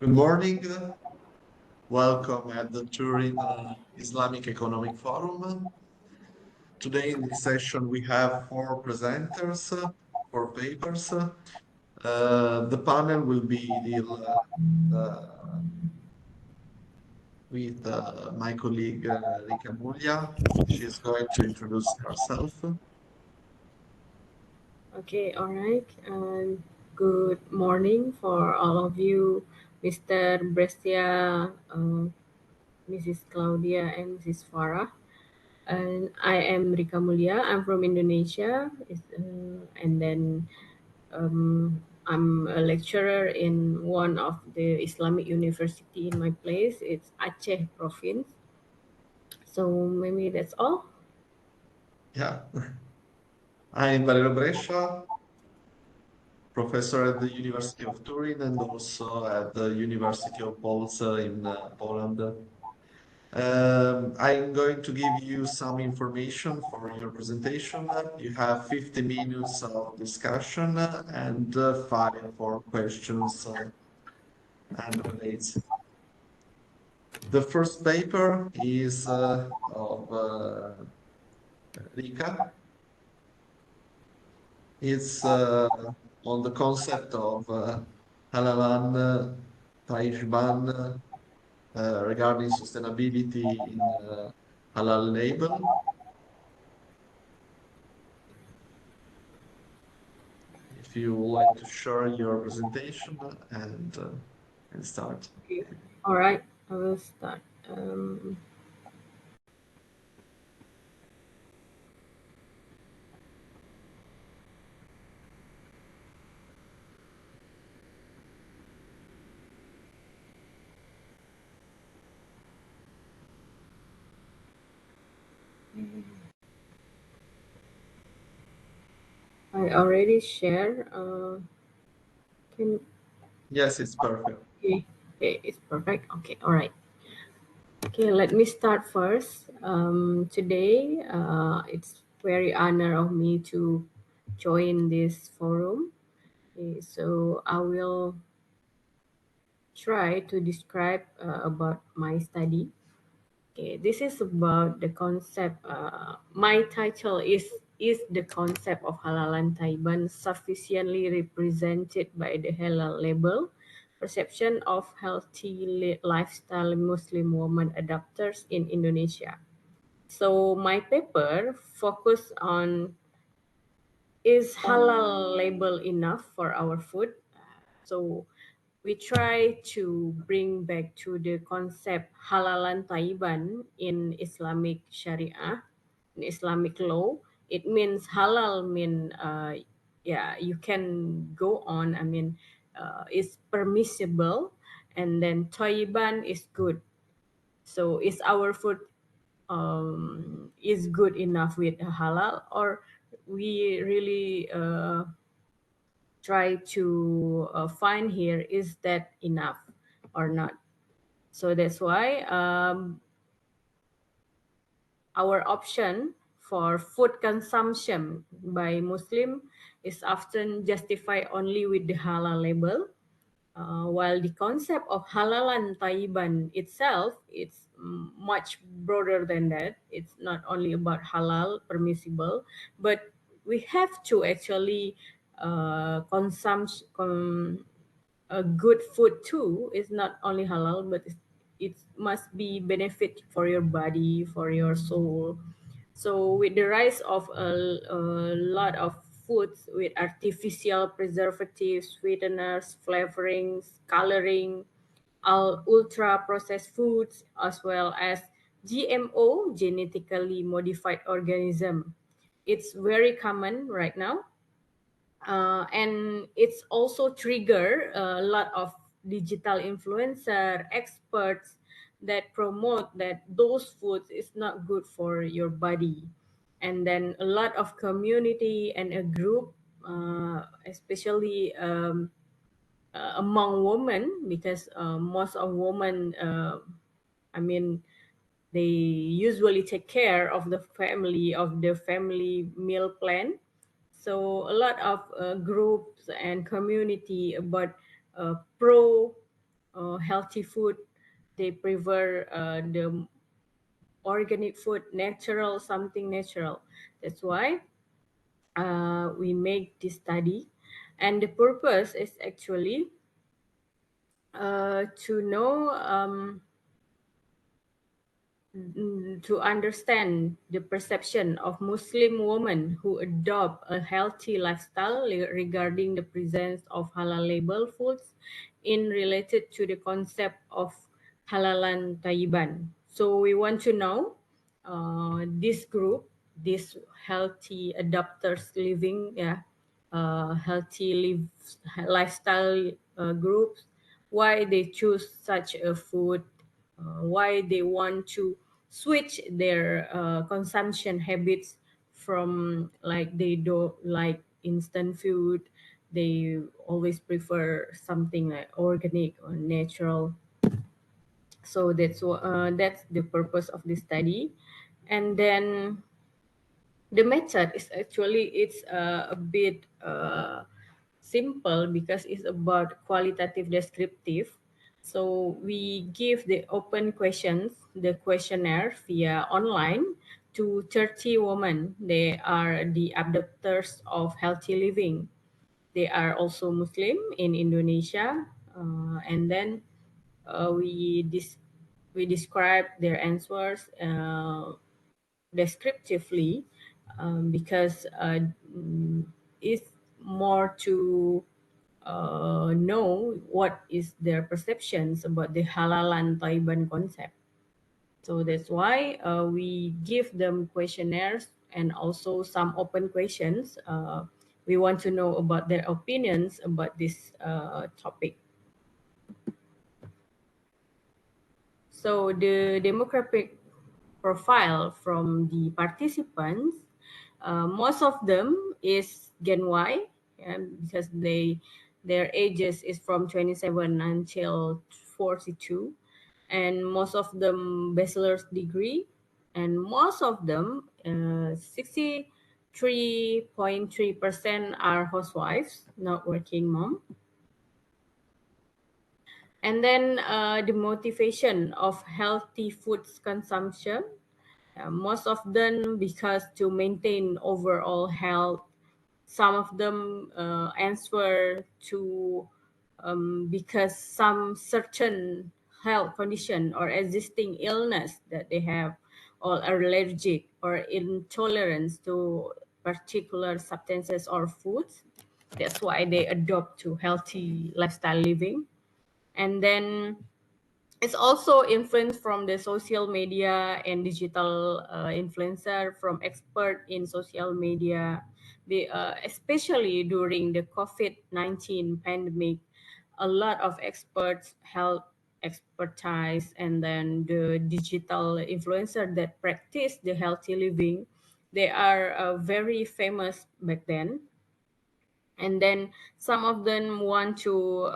Good morning. Welcome at the Turin Islamic Economic Forum. Today in this session we have four presenters, four papers. The panel will be with my colleague Rika Mulia. She's going to introduce herself. Okay, all right. Good morning for all of you, Mr. Brescia, Mrs. Claudia, and Mrs. Farah. And I am Rika Mulia. I'm from Indonesia, and then I'm a lecturer in one of the Islamic university in my place. It's Aceh province. So maybe that's all. Yeah, I'm Valerio Brescia, professor at the University of Turin and also at the University of Polsce in Poland. I'm going to give you some information for your presentation. You have 50 minutes of discussion and five for questions and debates. The first paper is of Rika. It's on the concept of Halalan-Thayyiban regarding sustainability in halal label. If you would like to share your presentation and start. Okay. All right, I will start. I already share. Can Yes, it's perfect. okay, okay, it's perfect. Okay, all right. Okay, let me start first. Today, it's very honor of me to join this forum. Okay, so I will try to describe about my study. Okay, this is about the concept. My title is the concept of Halalan-Thayyiban sufficiently represented by the halal label, perception of healthy lifestyle Muslim woman adopters in Indonesia. So my paper focus on, is halal label enough for our food? So we try to bring back to the concept Halalan-Thayyiban in Islamic Sharia, in Islamic law. It means halal mean yeah, you can go on. I mean, it's permissible, and then Thayyiban is good. So is our food is good enough with halal, or we really try to find here, is that enough or not? So that's why our option for food consumption by Muslim is often justified only with the halal label, while the concept of Halalan-Thayyiban itself, it's much broader than that. It's not only about halal, permissible, but we have to actually consume good food too. It's not only halal, but it must be benefit for your body, for your soul. So with the rise of a lot of foods with artificial preservatives, sweeteners, flavorings, coloring, all ultra processed foods, as well as GMO, genetically modified organism, it's very common right now. And it's also trigger a lot of digital influencer experts that promote that those foods is not good for your body. And then a lot of community and a group, especially among women, because most of women, I mean, they usually take care of the family, of the family meal plan. So a lot of groups and community about pro healthy food. They prefer the organic food, natural, something natural. That's why we make this study. And the purpose is actually to know to understand the perception of Muslim women who adopt a healthy lifestyle regarding the presence of halal label foods in related to the concept of Halalan-Thayyiban. So we want to know this group, this healthy adopters living, healthy lifestyle groups, why they choose such a food, why they want to switch their consumption habits from like they don't like instant food. They always prefer something like organic or natural. So that's the purpose of this study. And then the method is actually it's a bit simple because it's about qualitative descriptive. So we give the open questions, the questionnaire via online to 30 women. They are the adopters of healthy living. They are also Muslim in Indonesia. And then we describe their answers descriptively, because it's more to know what is their perceptions about the Halalan-Thayyiban concept. So that's why we give them questionnaires and also some open questions. We want to know about their opinions about this topic. So the demographic profile from the participants, most of them is Gen Y, because their ages is from 27 until 42, and most of them bachelor's degree, and most of them 63.3% are housewives, not working mom. And then the motivation of healthy foods consumption, most of them because to maintain overall health. Some of them answer to because some certain health condition or existing illness that they have, or allergic or intolerance to particular substances or foods. That's why they adopt to healthy lifestyle living. And then it's also influenced from the social media and digital influencer, from expert in social media. Especially during the COVID-19 pandemic, a lot of experts help expertise, and then the digital influencer that practice the healthy living, they are very famous back then. And then some of them want to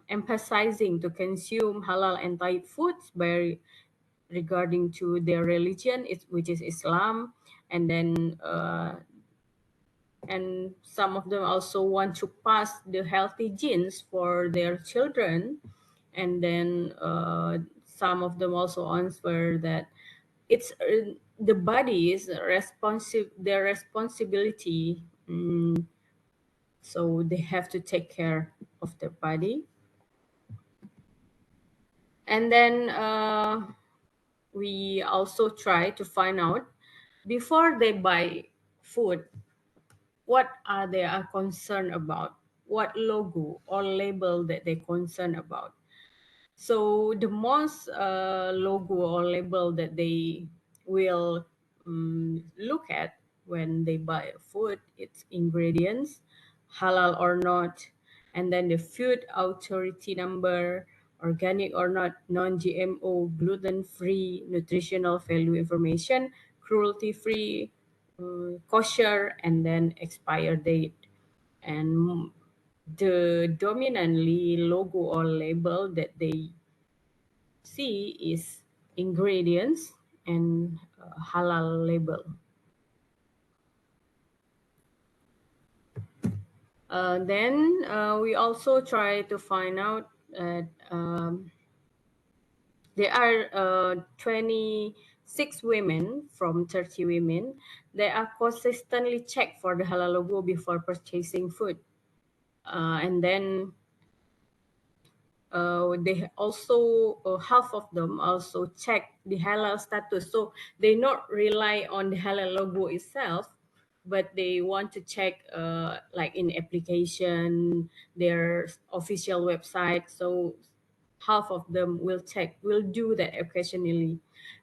emphasizing to consume halal and tayyib foods by regarding to their religion, which is Islam. And then and some of them also want to pass the healthy genes for their children. And then some of them also answer that it's the body is responsive their responsibility. So they have to take care of their body. And then we also try to find out before they buy food, what are they are concerned about, what logo or label that they're concerned about. So the most logo or label that they will look at when they buy food, its ingredients, halal or not, and then the food authority number, organic or not, non-GMO, gluten-free, nutritional value information, cruelty-free, kosher, and then expire date. And the dominantly logo or label that they see is ingredients and halal label. Then we also try to find out there are 26 women from 30 women. They are consistently checked for the halal logo before purchasing food. And then they also half of them also check the halal status, so they not rely on the halal logo itself, but they want to check like in application, their official website. So half of them will do that occasionally.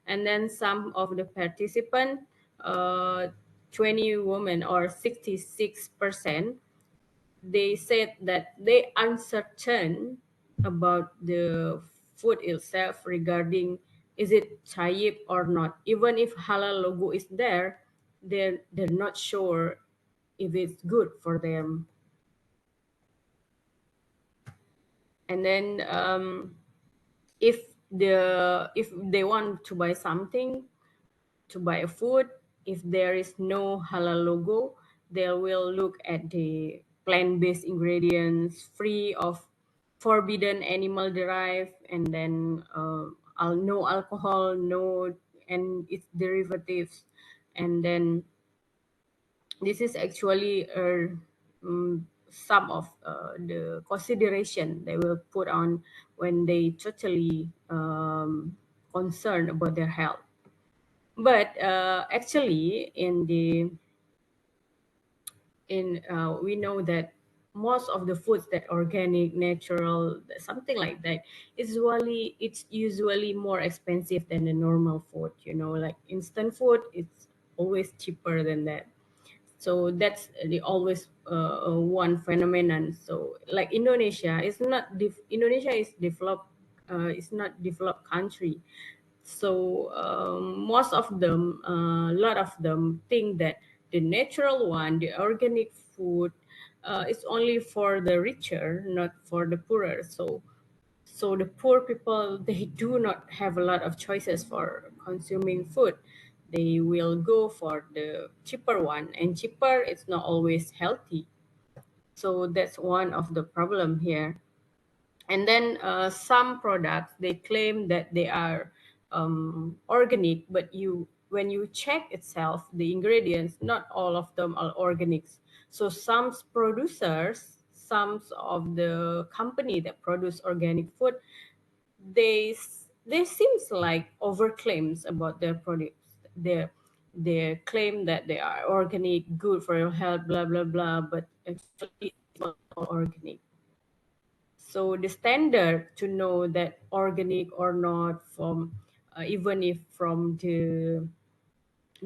And then some of the participant, uh, 20 women or 66%, they said that they uncertain about the food itself regarding is it tayyib or not. Even if halal logo is there, they're not sure if it's good for them. And then if they want to buy something, to buy a food, if there is no halal logo, they will look at the plant-based ingredients, free of forbidden animal derived, and then no alcohol, no and its derivatives. And then this is actually some of the consideration they will put on when they totally concerned about their health. But actually, we know that most of the foods that organic, natural, something like that, it's usually more expensive than the normal food. You know, like instant food, it's always cheaper than that. So that's the always one phenomenon. So like Indonesia is not Indonesia is developed, it's not developed country. So most of them, a lot of them think that the natural one, the organic food, is only for the richer, not for the poorer. So the poor people, they do not have a lot of choices for consuming food. They will go for the cheaper one, and cheaper it's not always healthy. So that's one of the problem here. And then some products, they claim that they are organic, but when you check itself the ingredients, not all of them are organics. So some producers, some of the company that produce organic food, they seems like over claims about their products. They claim that they are organic, good for your health, blah blah blah, but actually it's not all organic. So the standard to know that organic or not from even if from the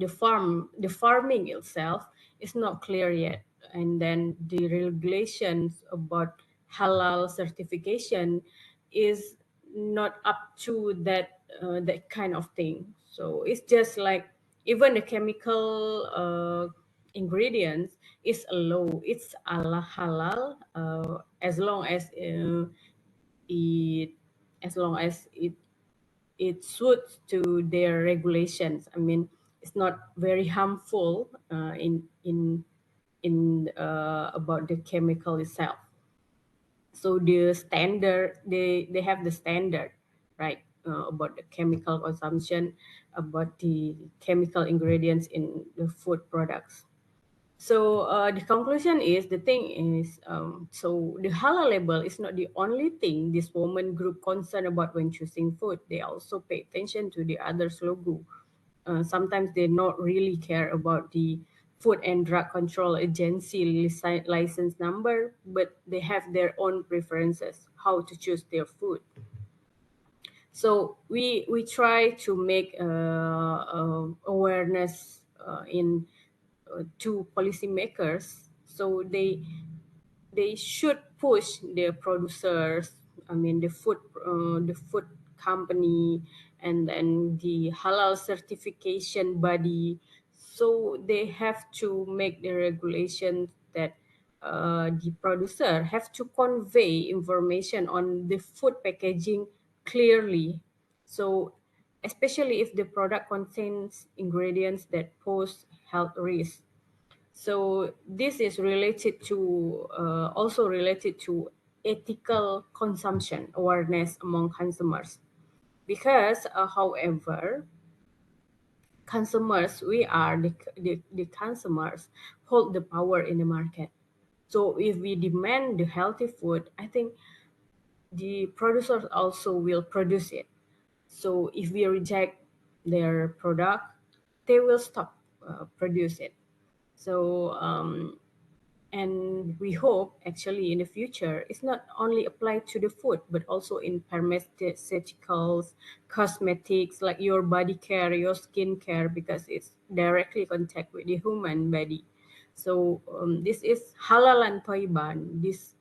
farming itself is not clear yet. And then the regulations about halal certification is not up to that kind of thing. So it's just like even the chemical ingredients is low, it's ala halal, as long as it as long as it suits to their regulations. I mean, it's not very harmful in about the chemical itself. So the standard, they have the standard, right, about the chemical consumption, about the chemical ingredients in the food products. So the conclusion is, the thing is, so the halal label is not the only thing this woman group concerned about when choosing food. They also pay attention to the others logo. Sometimes they not really care about the Food and Drug Control Agency license number, but they have their own preferences how to choose their food. So we try to make awareness in to policymakers, so they should push their producers, I mean the food company, and then the halal certification body. So they have to make the regulations that the producer have to convey information on the food packaging clearly. So especially if the product contains ingredients that pose health risks. So this is related to also related to ethical consumption awareness among consumers. Because, however, consumers, we are the consumers hold the power in the market. So if we demand the healthy food, I think the producers also will produce it. So if we reject their product, they will stop produce it. So and we hope actually in the future it's not only applied to the food but also in pharmaceuticals, cosmetics like your body care, your skin care, because it's directly contact with the human body. So this is Halalan-Thayyiban. This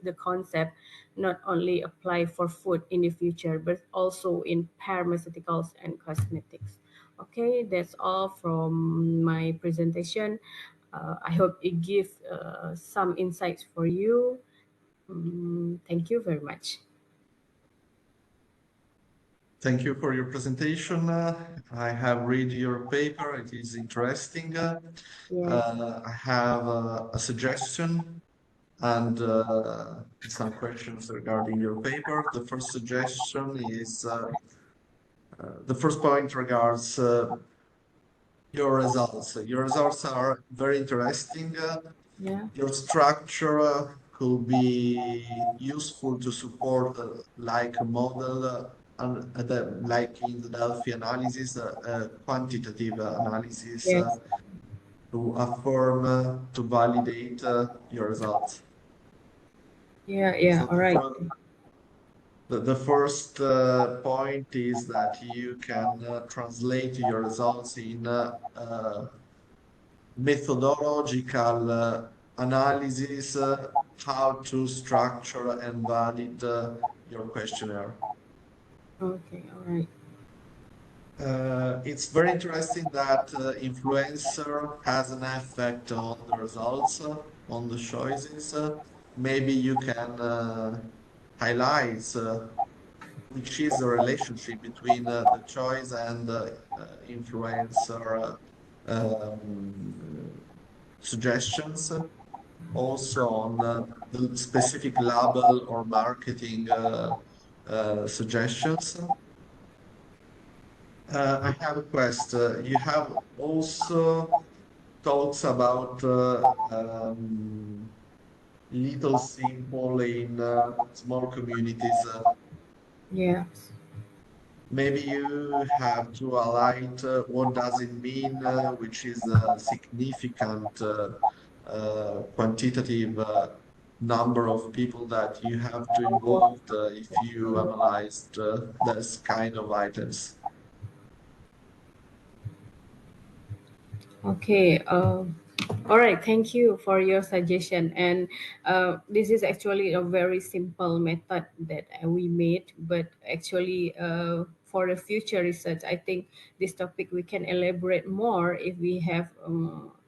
the concept not only apply for food in the future but also in pharmaceuticals and cosmetics. Okay, that's all from my presentation. I hope it gives some insights for you. Thank you very much. Thank you for your presentation. I have read your paper. It is interesting. Yes. I have a suggestion and some questions regarding your paper. The first suggestion is the first point regards your results. Your results are very interesting. Yeah. Your structure could be useful to support like a model like in the Delphi analysis, quantitative analysis Yes. to affirm, to validate your results. Yeah. Yeah. So All right. the first point is that you can translate your results in methodological analysis, how to structure and valid your questionnaire. Okay. All right. It's very interesting that influencer has an effect on the results, on the choices. Maybe you can highlight which is the relationship between the choice and the influencer suggestions, also on the specific label or marketing suggestions. I have a question. You have also talks about little simple in small communities. Yes. Maybe you have to highlight what does it mean, which is a significant quantitative number of people that you have to involve if you analyzed this kind of items. Okay. All right. Thank you for your suggestion. And this is actually a very simple method that we made, but actually, for the future research, I think this topic we can elaborate more if we have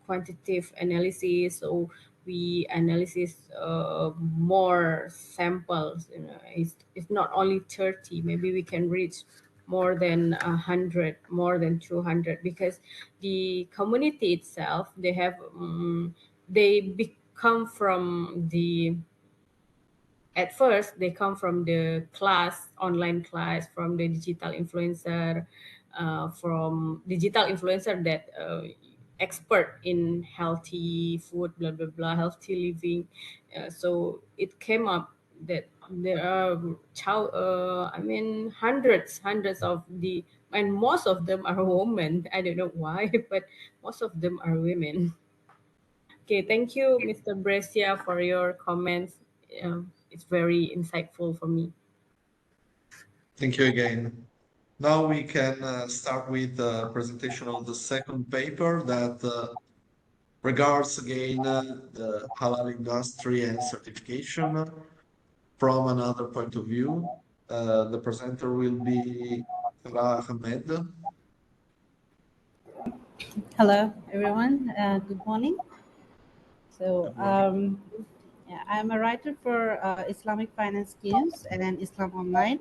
quantitative analysis, or we analysis more samples. It's not only 30. Maybe we can reach more than 100, more than 200, because the community itself, they have they become from the at first they come from the class, online class, from the digital influencer, from digital influencer that expert in healthy food, blah blah blah, healthy living. So it came up that there are hundreds of the, and most of them are women. I don't know why, but most of them are women. Okay, thank you, Mr. Brescia, for your comments. It's very insightful for me. Thank you again. Now we can start with the presentation of the second paper that regards again the halal industry and certification from another point of view. The presenter will be Farah Ahmed. Hello, everyone. Good morning. So, Good morning. yeah, I'm a writer for Islamic Finance News and then Islam Online.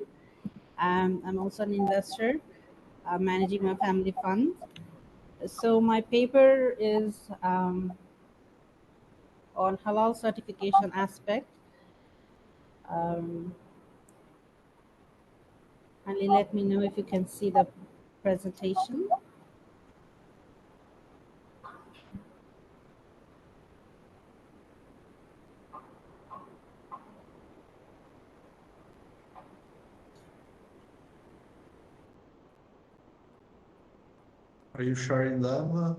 I'm also an investor, managing my family fund. So, my paper is on halal certification aspect. Kindly let me know if you can see the presentation. Are you sharing them?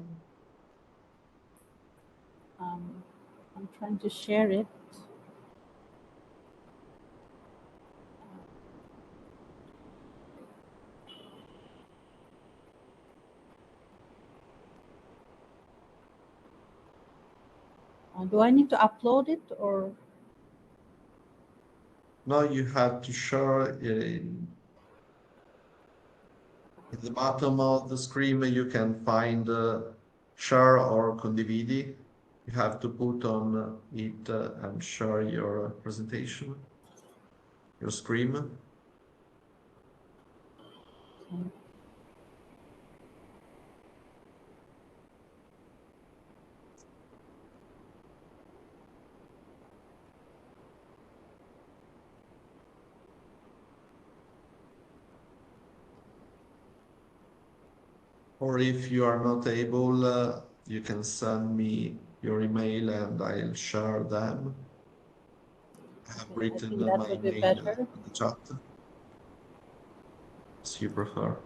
I'm trying to share it. Do I need to upload it or? No, you have to share in the bottom of the screen. You can find share or condividi. You have to put on it and share your presentation, your screen. Okay. Or if you are not able, you can send me your email and I'll share them. I have I written think that my would be email better. in the chat, as you prefer.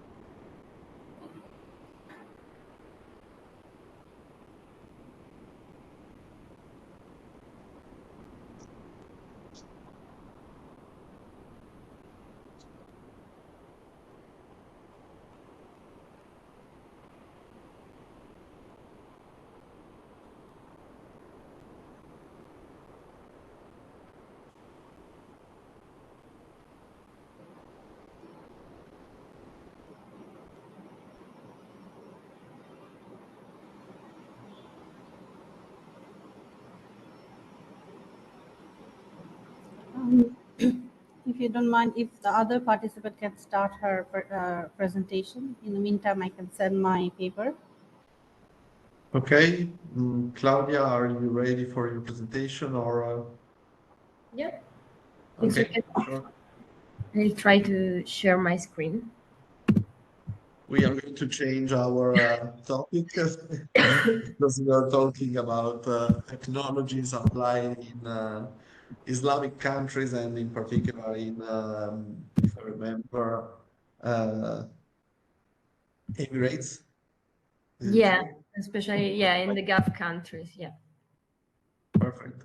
If you don't mind, if the other participant can start her presentation. In the meantime, I can send my paper. Okay, Claudia, are you ready for your presentation or? Yeah. Okay, sure. I'll try to share my screen. We are going to change our topic because we are talking about technologies applied in Islamic countries and in particular in, if I remember, uh, Emirates. Is it Yeah, true? especially yeah in the Gulf countries. Yeah. Perfect.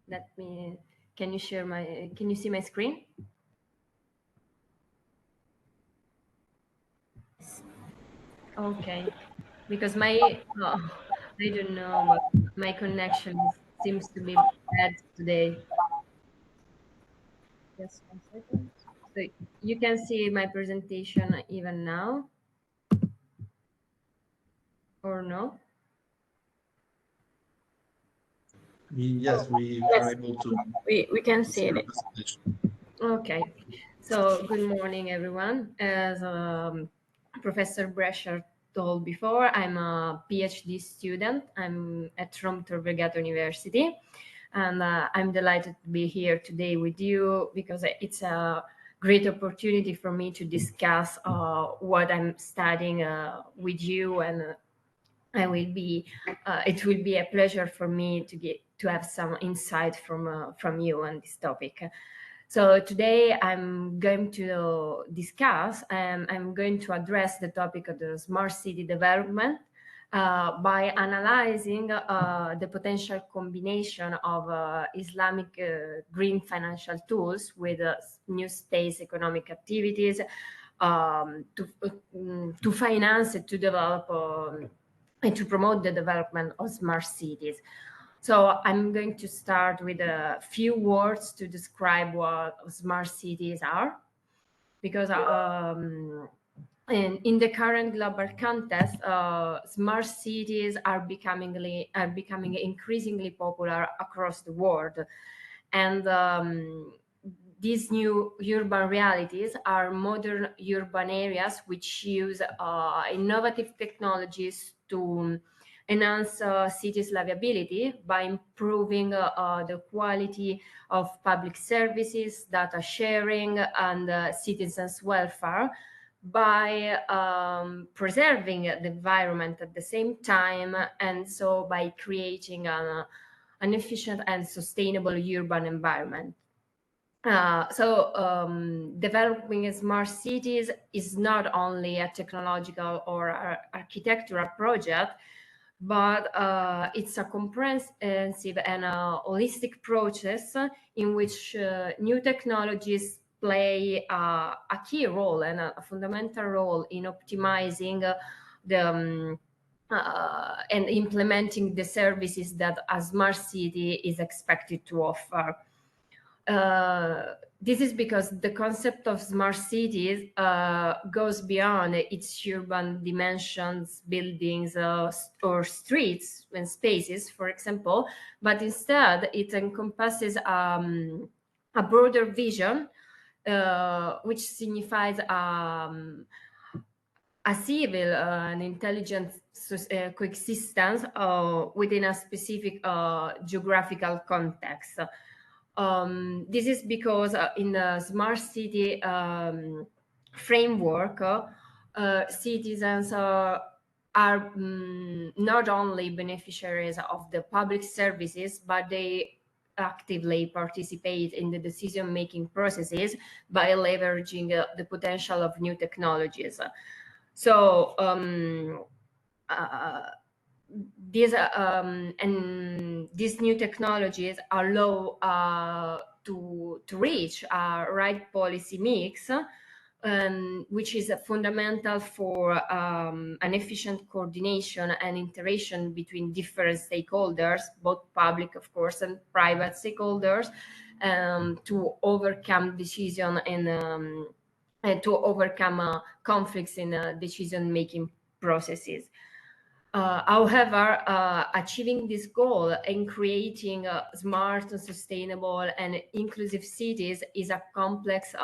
Let me. Can you share my? Can you see my screen? Okay, because my I don't know, but my connection seems to be bad today. Just 1 second. So you can see my presentation even now, or no? Yes, we are Yes, able to we can see see your it. presentation. Okay, so good morning, everyone. As Professor Brescia told before, I'm a PhD student. I'm at Rome Tor Vergata University, and I'm delighted to be here today with you because it's a great opportunity for me to discuss what I'm studying with you, and I will be. It will be a pleasure for me to have some insight from you on this topic. So today I'm going to discuss and I'm going to address the topic of the smart city development by analyzing the potential combination of Islamic green financial tools with new states economic activities to finance and to develop and to promote the development of smart cities. So I'm going to start with a few words to describe what smart cities are, because in the current global context, smart cities are becoming increasingly popular across the world, and these new urban realities are modern urban areas which use innovative technologies to enhance cities' livability by improving the quality of public services, data sharing, and citizens' welfare, by preserving the environment at the same time, and so by creating an efficient and sustainable urban environment. Developing smart cities is not only a technological or architectural project, but it's a comprehensive and a holistic process in which new technologies play a key role and a fundamental role in optimizing and implementing the services that a smart city is expected to offer. This is because the concept of smart cities goes beyond its urban dimensions, buildings, or streets and spaces, for example, but instead it encompasses a broader vision, which signifies a civil and intelligent coexistence within a specific geographical context. This is because in the smart city framework, citizens are not only beneficiaries of the public services, but they actively participate in the decision-making processes by leveraging the potential of new technologies. So these new technologies allow to reach a right policy mix, which is fundamental for an efficient coordination and interaction between different stakeholders, both public, of course, and private stakeholders, to overcome decision and to overcome conflicts in decision-making processes. However, achieving this goal and creating smart, sustainable, and inclusive cities is a complex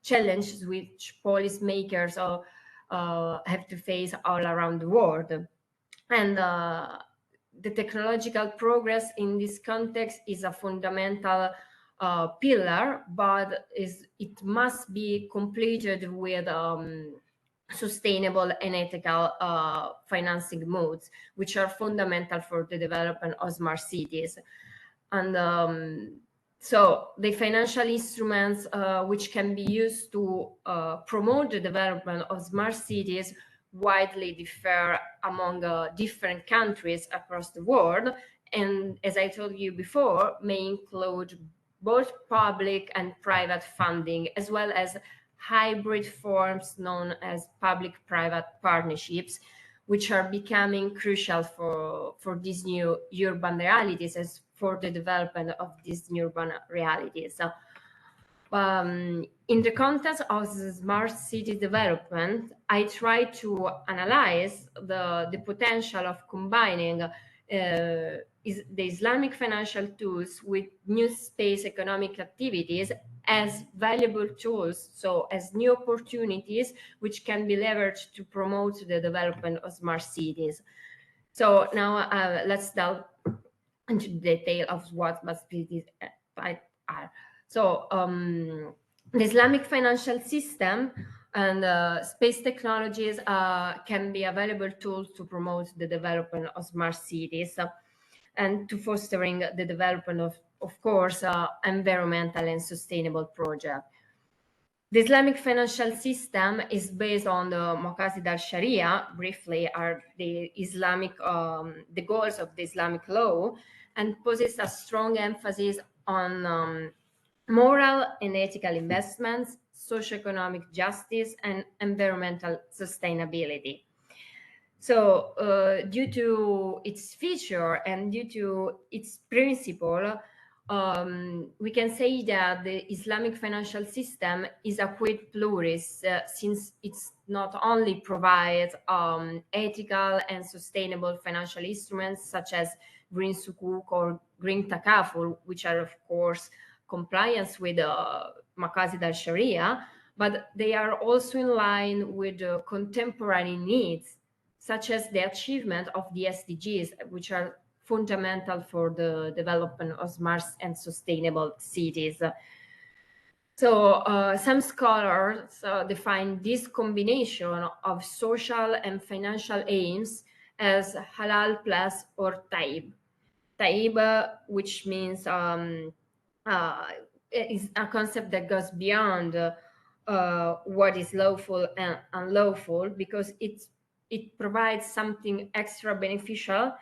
challenge which policymakers have to face all around the world. And the technological progress in this context is a fundamental pillar, but it must be completed with sustainable and ethical financing modes, which are fundamental for the development of smart cities. And so the financial instruments which can be used to promote the development of smart cities widely differ among different countries across the world, and as I told you before, may include both public and private funding, as well as hybrid forms known as public-private partnerships, which are becoming crucial for these new urban realities, as for the development of these new urban realities. So, in the context of the smart city development, I try to analyze the potential of combining the Islamic financial tools with new space economic activities as valuable tools, so as new opportunities which can be leveraged to promote the development of smart cities. So now let's delve into the detail of what smart cities are. So the Islamic financial system and space technologies can be available tools to promote the development of smart cities and to fostering the development of course, environmental and sustainable projects. The Islamic financial system is based on the Maqasid al-Sharia, briefly are the Islamic, the goals of the Islamic law, and poses a strong emphasis on moral and ethical investments, socioeconomic justice, and environmental sustainability. So due to its feature and due to its principle, we can say that the Islamic financial system is a quid pluris, since it's not only provides ethical and sustainable financial instruments such as green sukuk or green takaful, which are of course compliance with Maqasid al-Sharia, but they are also in line with contemporary needs, such as the achievement of the SDGs, which are fundamental for the development of smart and sustainable cities. So some scholars define this combination of social and financial aims as halal plus or taib. Taib, which means is a concept that goes beyond what is lawful and unlawful, because it provides something extra beneficial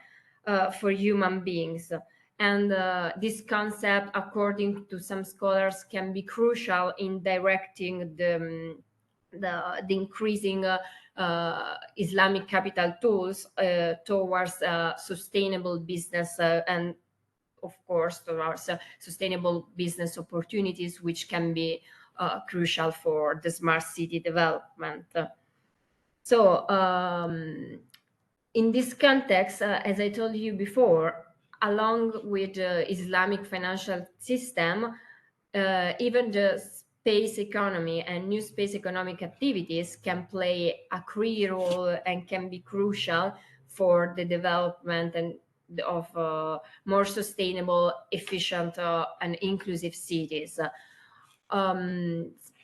for human beings. And this concept, according to some scholars, can be crucial in directing the increasing Islamic capital tools towards sustainable business and, of course, towards sustainable business opportunities, which can be crucial for the smart city development. So in this context, as I told you before, along with the Islamic financial system, even the space economy and new space economic activities can play a key role and can be crucial for the development and of more sustainable, efficient, and inclusive cities.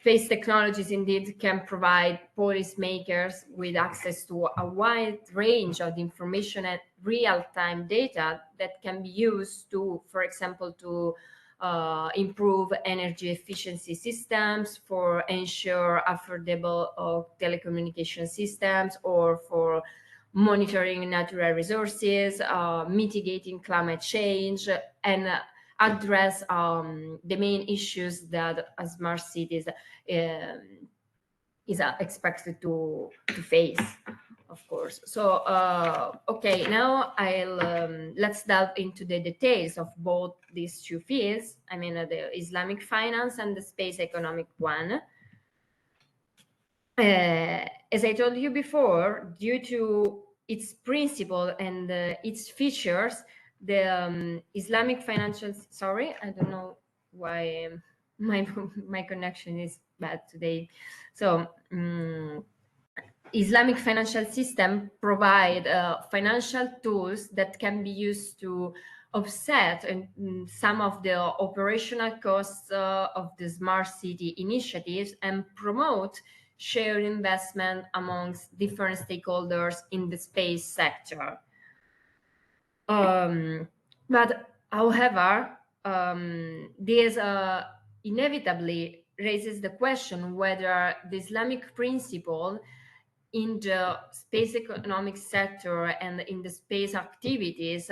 Space technologies indeed can provide policymakers with access to a wide range of information and real-time data that can be used to, for example, to improve energy efficiency systems, for ensure affordable telecommunication systems, or for monitoring natural resources, mitigating climate change, and address the main issues that a smart cities is expected to face, of course. So okay, now let's delve into the details of both these two fields. I mean, the Islamic finance and the space economic one. As I told you before, due to its principle and its features, the Islamic financial, sorry, I don't know why my connection is bad today. So Islamic financial system provide financial tools that can be used to offset some of the operational costs of the smart city initiatives and promote shared investment amongst different stakeholders in the space sector. But however, this inevitably raises the question whether the Islamic principle in the space economic sector and in the space activities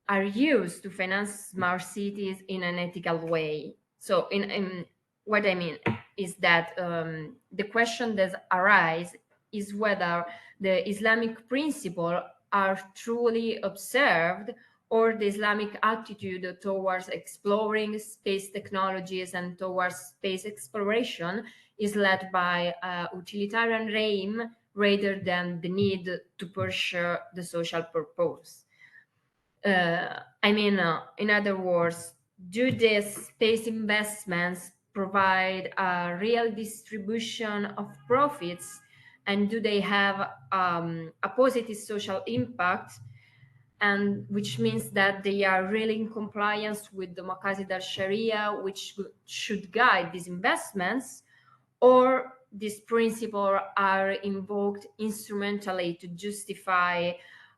are used to finance smart cities in an ethical way. So in what I mean is that the question that arises is whether the Islamic principle are truly observed, or the Islamic attitude towards exploring space technologies and towards space exploration is led by utilitarian aim rather than the need to pursue the social purpose. I mean, in other words, do these space investments provide a real distribution of profits, and do they have a positive social impact, and which means that they are really in compliance with the Maqasid al-Sharia, which should guide these investments, or these principles are invoked instrumentally to justify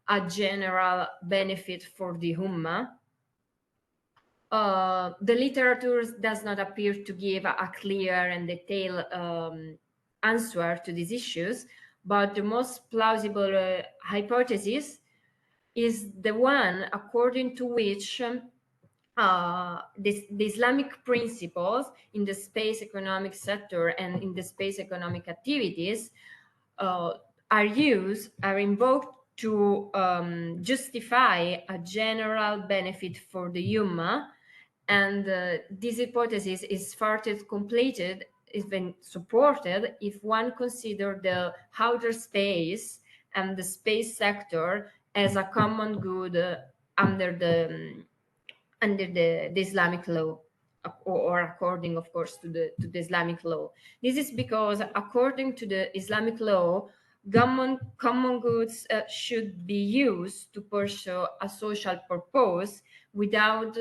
a general benefit for the Ummah. The literature does not appear to give a clear and detailed answer to these issues, but the most plausible hypothesis is the one according to which the Islamic principles in the space economic sector and in the space economic activities are invoked to justify a general benefit for the Ummah, and this hypothesis is further completed, even supported, if one considers the outer space and the space sector as a common good under the Islamic law, or according, of course, to the Islamic law. This is because, according to the Islamic law, common goods should be used to pursue a social purpose without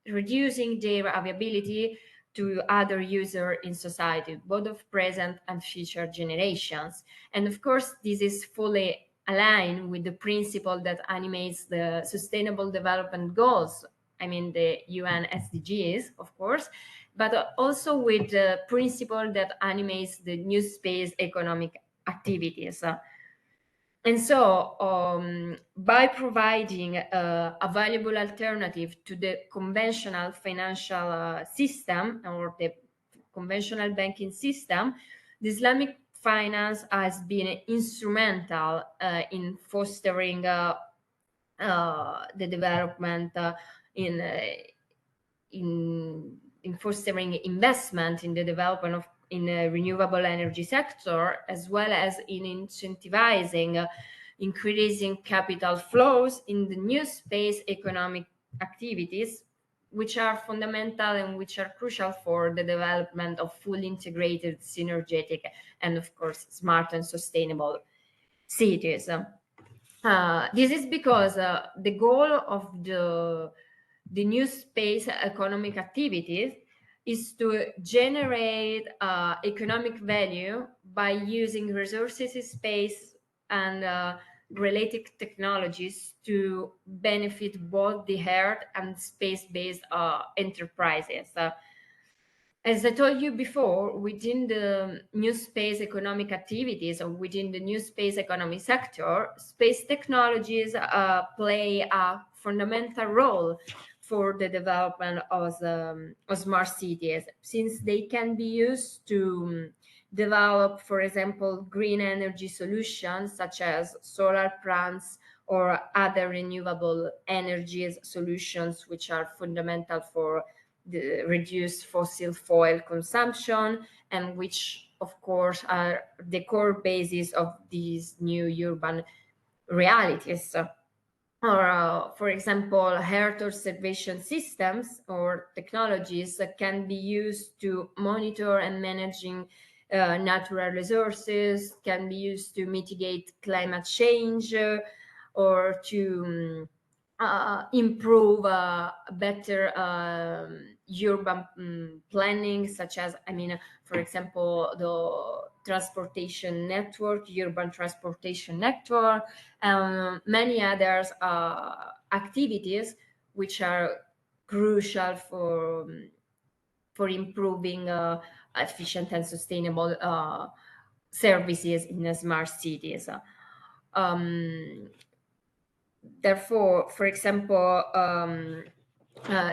reducing their availability to other users in society, both of present and future generations. And of course, this is fully aligned with the principle that animates the Sustainable Development Goals, I mean the UN SDGs, of course, but also with the principle that animates the new space economic activities. And so by providing a valuable alternative to the conventional financial system or the conventional banking system, the Islamic finance has been instrumental in fostering the development in fostering investment in the development of in the renewable energy sector, as well as in incentivizing increasing capital flows in the new space economic activities, which are fundamental and which are crucial for the development of fully integrated, synergetic, and of course, smart and sustainable cities. This is because the goal of the new space economic activities is to generate economic value by using resources in space and related technologies to benefit both the Earth and space-based enterprises. As I told you before, within the new space economic activities or within the new space economy sector, space technologies play a fundamental role for the development of smart cities, since they can be used to develop, for example, green energy solutions such as solar plants or other renewable energies solutions, which are fundamental for the reduced fossil fuel consumption, and which of course are the core basis of these new urban realities. Or for example, Earth observation systems or technologies that can be used to monitor and managing natural resources, can be used to mitigate climate change or to improve better urban planning, such as, for example, the transportation network, urban transportation network, and many others activities which are crucial for improving efficient and sustainable services in smart cities. Therefore, for example,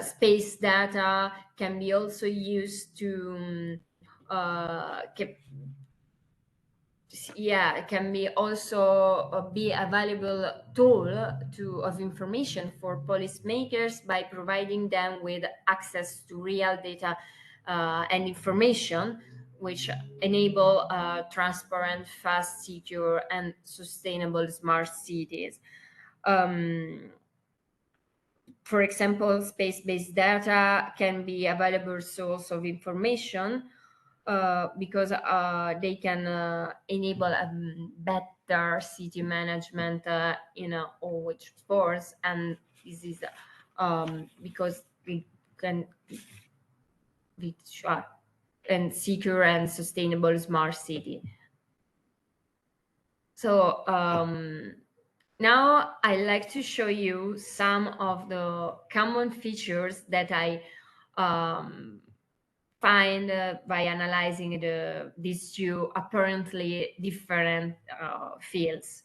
space data can be also used to can be also be a valuable tool of information for policymakers by providing them with access to real data and information, which enable transparent, fast, secure, and sustainable smart cities. For example, space-based data can be a valuable source of information because they can enable a better city management in all which sports, and this is because we can reach and secure and sustainable smart city. So now I'd like to show you some of the common features that I find by analyzing these two apparently different fields.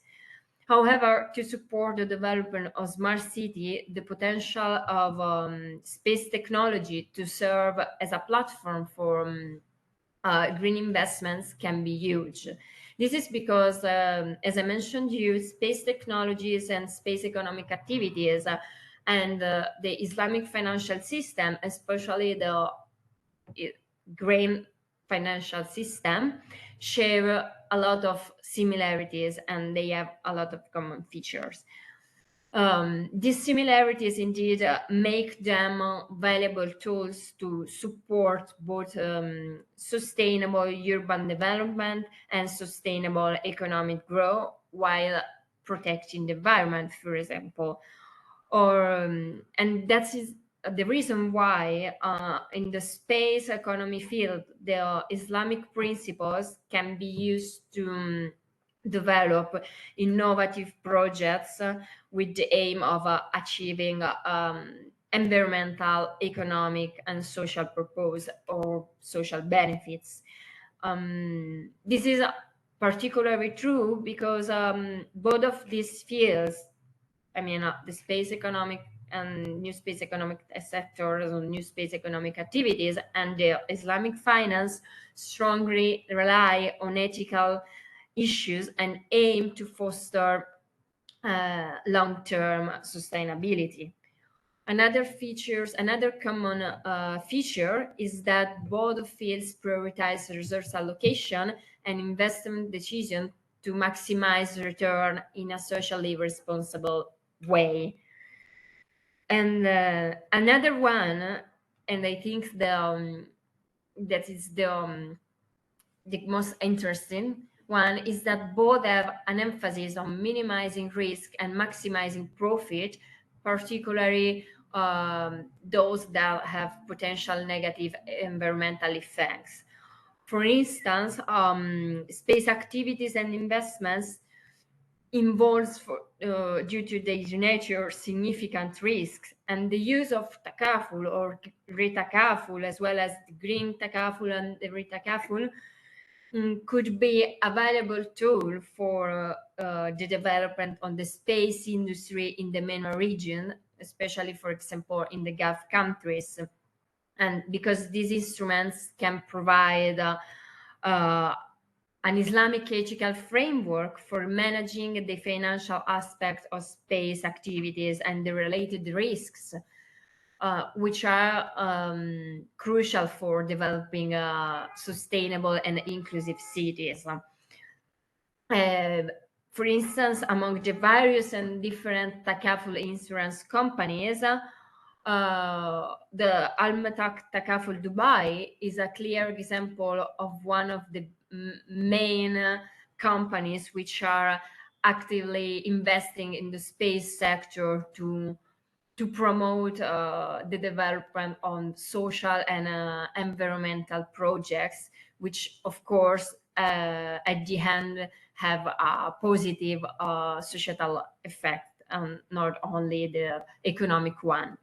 However, to support the development of smart city, the potential of space technology to serve as a platform for green investments can be huge. This is because, as I mentioned you, space technologies and space economic activities and the Islamic financial system, especially the green financial system, share a lot of similarities and they have a lot of common features. These similarities indeed make them valuable tools to support both sustainable urban development and sustainable economic growth while protecting the environment, for example. And that is the reason why in the space economy field, the Islamic principles can be used to develop innovative projects with the aim of achieving environmental, economic, and social purpose or social benefits. This is particularly true because both of these fields, I mean, the space economic and new space economic sectors or new space economic activities and the Islamic finance strongly rely on ethical issues and aim to foster long-term sustainability. Another common feature is that both fields prioritize resource allocation and investment decision to maximize return in a socially responsible way. And another one, and I think that is the most interesting one, is that both have an emphasis on minimizing risk and maximizing profit, particularly those that have potential negative environmental effects. For instance, space activities and investments involves, due to their nature, significant risks, and the use of takaful or retakaful, as well as the green takaful and the retakaful, could be a valuable tool for the development on the space industry in the MENA region, especially, for example, in the Gulf countries. And because these instruments can provide an Islamic ethical framework for managing the financial aspect of space activities and the related risks, which are crucial for developing sustainable and inclusive cities. For instance, among the various and different takaful insurance companies, the Al-Matak Takaful Dubai is a clear example of one of the main companies which are actively investing in the space sector to promote the development on social and environmental projects, which of course at the end have a positive societal effect, and not only the economic one.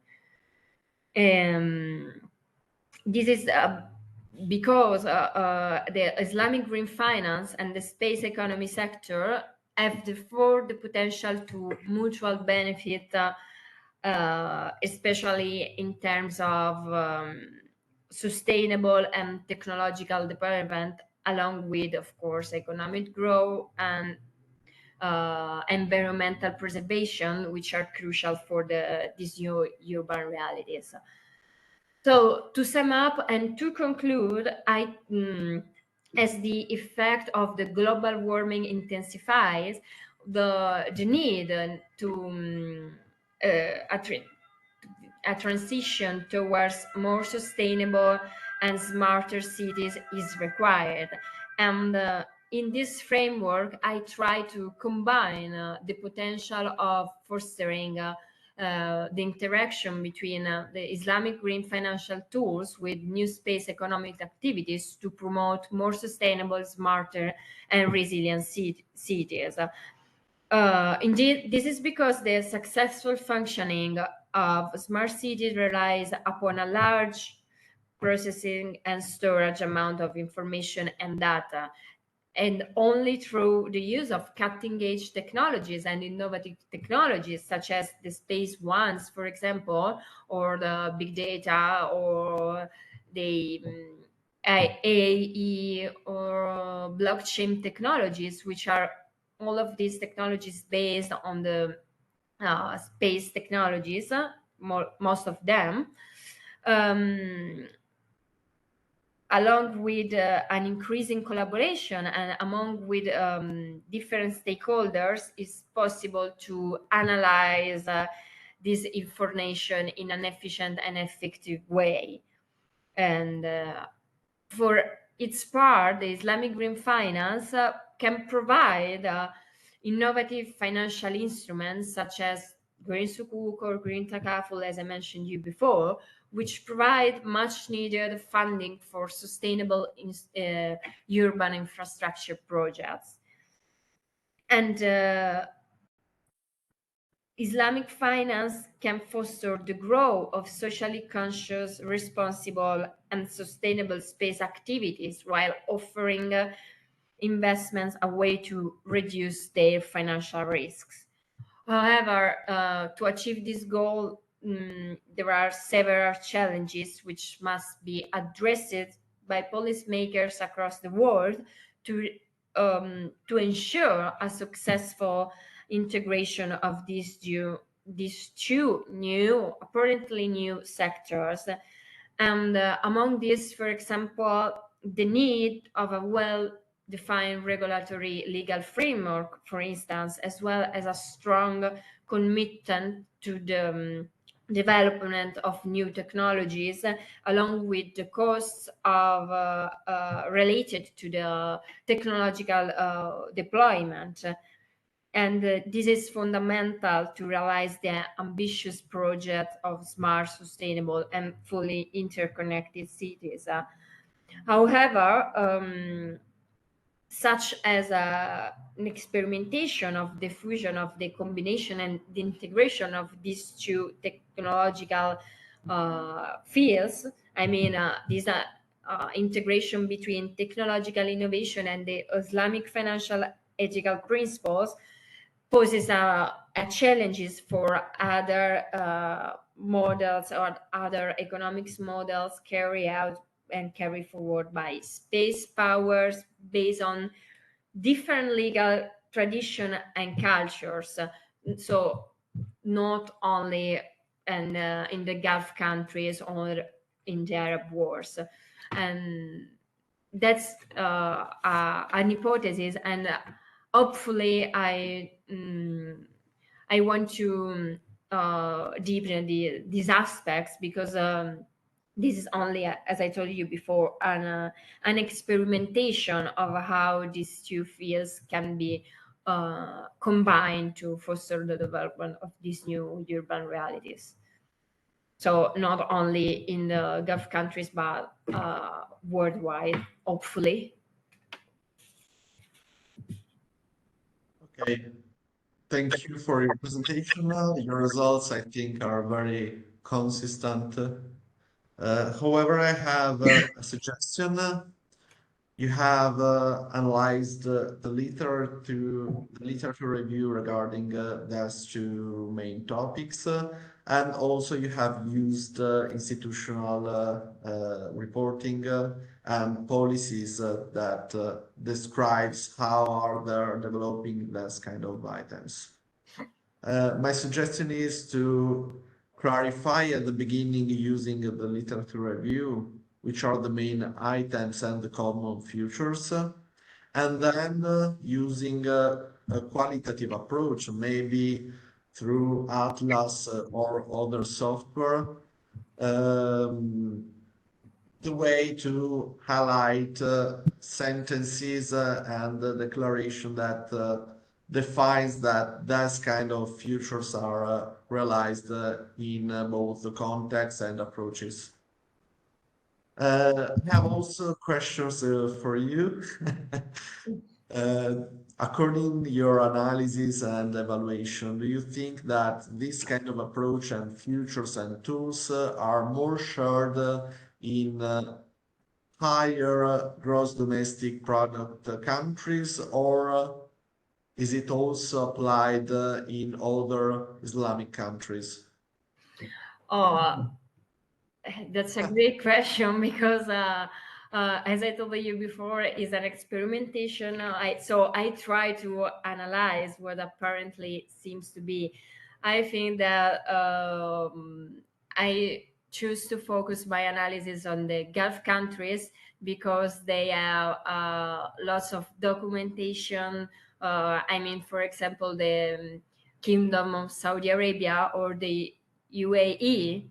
This is because the Islamic green finance and the space economy sector have therefore the potential to mutual benefit, especially in terms of sustainable and technological development, along with, of course, economic growth and environmental preservation, which are crucial for these new urban realities. So to sum up and to conclude, as the effect of the global warming intensifies, the need to a transition towards more sustainable and smarter cities is required. And in this framework, I try to combine the potential of fostering the interaction between the Islamic green financial tools with new space economic activities to promote more sustainable, smarter, and resilient cities. Indeed, this is because the successful functioning of smart cities relies upon a large processing and storage amount of information and data, and only through the use of cutting-edge technologies and innovative technologies such as the space ones, for example, or the big data, or the AE or blockchain technologies, which are all of these technologies based on the space technologies, most of them, along with an increasing collaboration and among with different stakeholders, is possible to analyze this information in an efficient and effective way. And for its part, the Islamic Green Finance can provide innovative financial instruments such as Green Sukuk or Green Takaful, as I mentioned you before, which provide much needed funding for sustainable urban infrastructure projects. And Islamic finance can foster the growth of socially conscious, responsible, and sustainable space activities while offering investments a way to reduce their financial risks. However, to achieve this goal, there are several challenges which must be addressed by policymakers across the world to ensure a successful integration of these two new, apparently new sectors. And among these, for example, the need of a well-defined regulatory legal framework, for instance, as well as a strong commitment to the development of new technologies, along with the costs of related to the technological deployment. And this is fundamental to realize the ambitious project of smart, sustainable, and fully interconnected cities. However, such as an experimentation of the fusion of the combination and the integration of these two technological fields, I mean, this integration between technological innovation and the Islamic financial ethical principles poses challenges for other models or other economics models carry out and carry forward by space powers based on different legal tradition and cultures. So not only in the Gulf countries or in the Arab wars. And that's an hypothesis, and hopefully I want to deepen these aspects, because this is only, as I told you before, an experimentation of how these two fields can be combined to foster the development of these new urban realities. So not only in the Gulf countries, but worldwide, hopefully. Okay, thank you for your presentation. Your results, I think, are very consistent. However, I have a suggestion. You have analyzed the literature review regarding those two main topics, and also you have used institutional reporting and policies that describes how are they developing those kind of items. My suggestion is to clarify at the beginning using the literature review which are the main items and the common features, and then using a qualitative approach, maybe through Atlas or other software, the way to highlight sentences and the declaration that defines that those kind of features are realized in both the context and approaches. I have also questions for you. According to your analysis and evaluation, do you think that this kind of approach and features and tools are more shared in higher gross domestic product countries, or is it also applied in other Islamic countries? Oh, that's a great question, because as I told you before, it's an experimentation. So I try to analyze what apparently seems to be. I think that choose to focus my analysis on the Gulf countries because they have lots of documentation. I mean, for example, the Kingdom of Saudi Arabia or the UAE.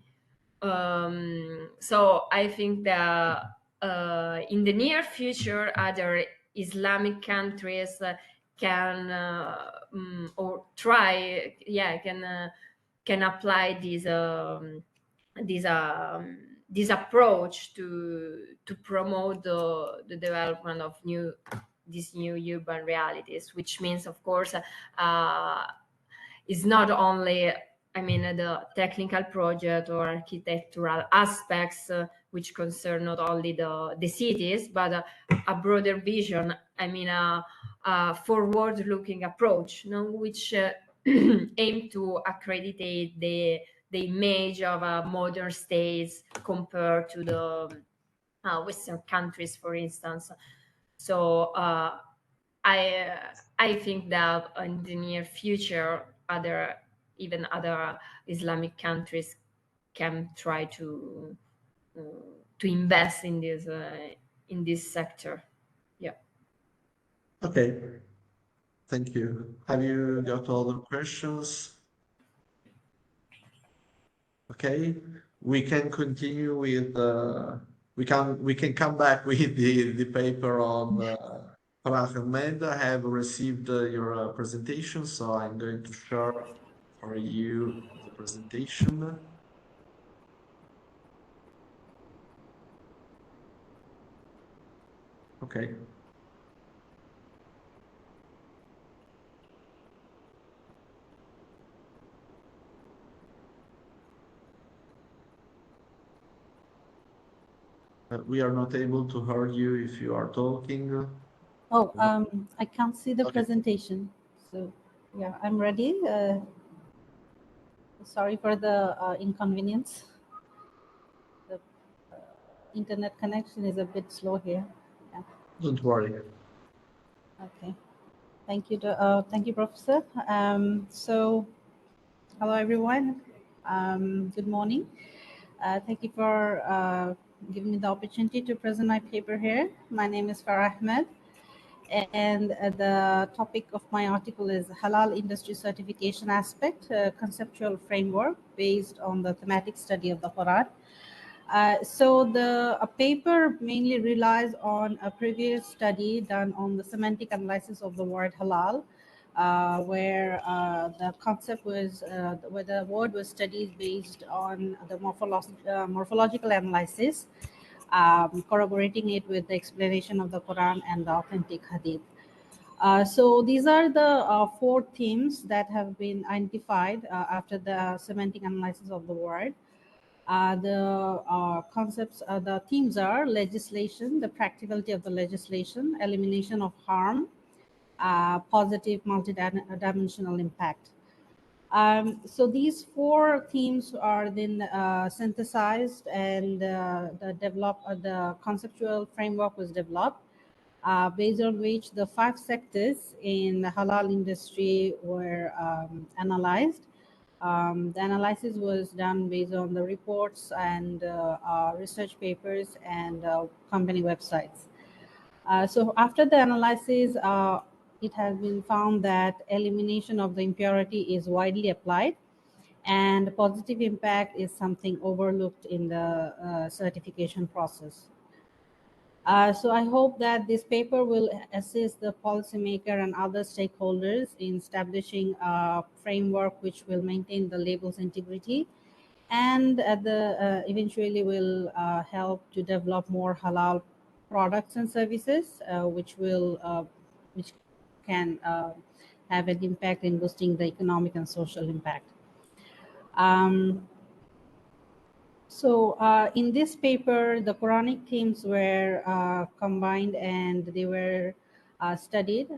So I think that in the near future, other Islamic countries can or try, can apply this this approach to promote the development of these new urban realities, which means, of course, is not only, I mean, the technical project or architectural aspects which concern not only the cities, but a broader vision. I mean, a forward-looking approach, which aim to accredit the image of modern states compared to the Western countries, for instance. So I think that in the near future, even other Islamic countries can try to invest in this sector. Yeah. Okay. Thank you. Have you got other questions? Okay, we can continue with we can come back with the paper on Farah Ahmed. I have received your presentation, so I'm going to share for you the presentation. Okay. We are not able to hear you if you are talking. Oh, I can't see the Okay. presentation. So yeah, I'm ready. Sorry for the inconvenience. The internet connection is a bit slow here. Yeah. Don't worry. Okay. Thank you, Professor. So, hello everyone. Good morning. Thank you for giving me the opportunity to present my paper here. My name is Farah Ahmed, and the topic of my article is Halal Industry Certification Aspect, Conceptual Framework based on the thematic study of the Quran. So the paper mainly relies on a previous study done on the semantic analysis of the word halal, where the concept was, where the word was studied based on the morphological analysis, corroborating it with the explanation of the Quran and the authentic hadith. So these are the 4 themes that have been identified after the semantic analysis of the word. The concepts, the themes are legislation, the practicality of the legislation, elimination of harm, positive multidimensional impact. So these 4 themes are then synthesized, and the conceptual framework was developed, based on which the 5 sectors in the halal industry were analyzed. The analysis was done based on the reports and research papers and company websites. So after the analysis, it has been found that elimination of the impurity is widely applied, and positive impact is something overlooked in the certification process. So I hope that this paper will assist the policymaker and other stakeholders in establishing a framework which will maintain the label's integrity, and eventually will help to develop more halal products and services, which can have an impact in boosting the economic and social impact. So in this paper, the Quranic themes were combined, and they were studied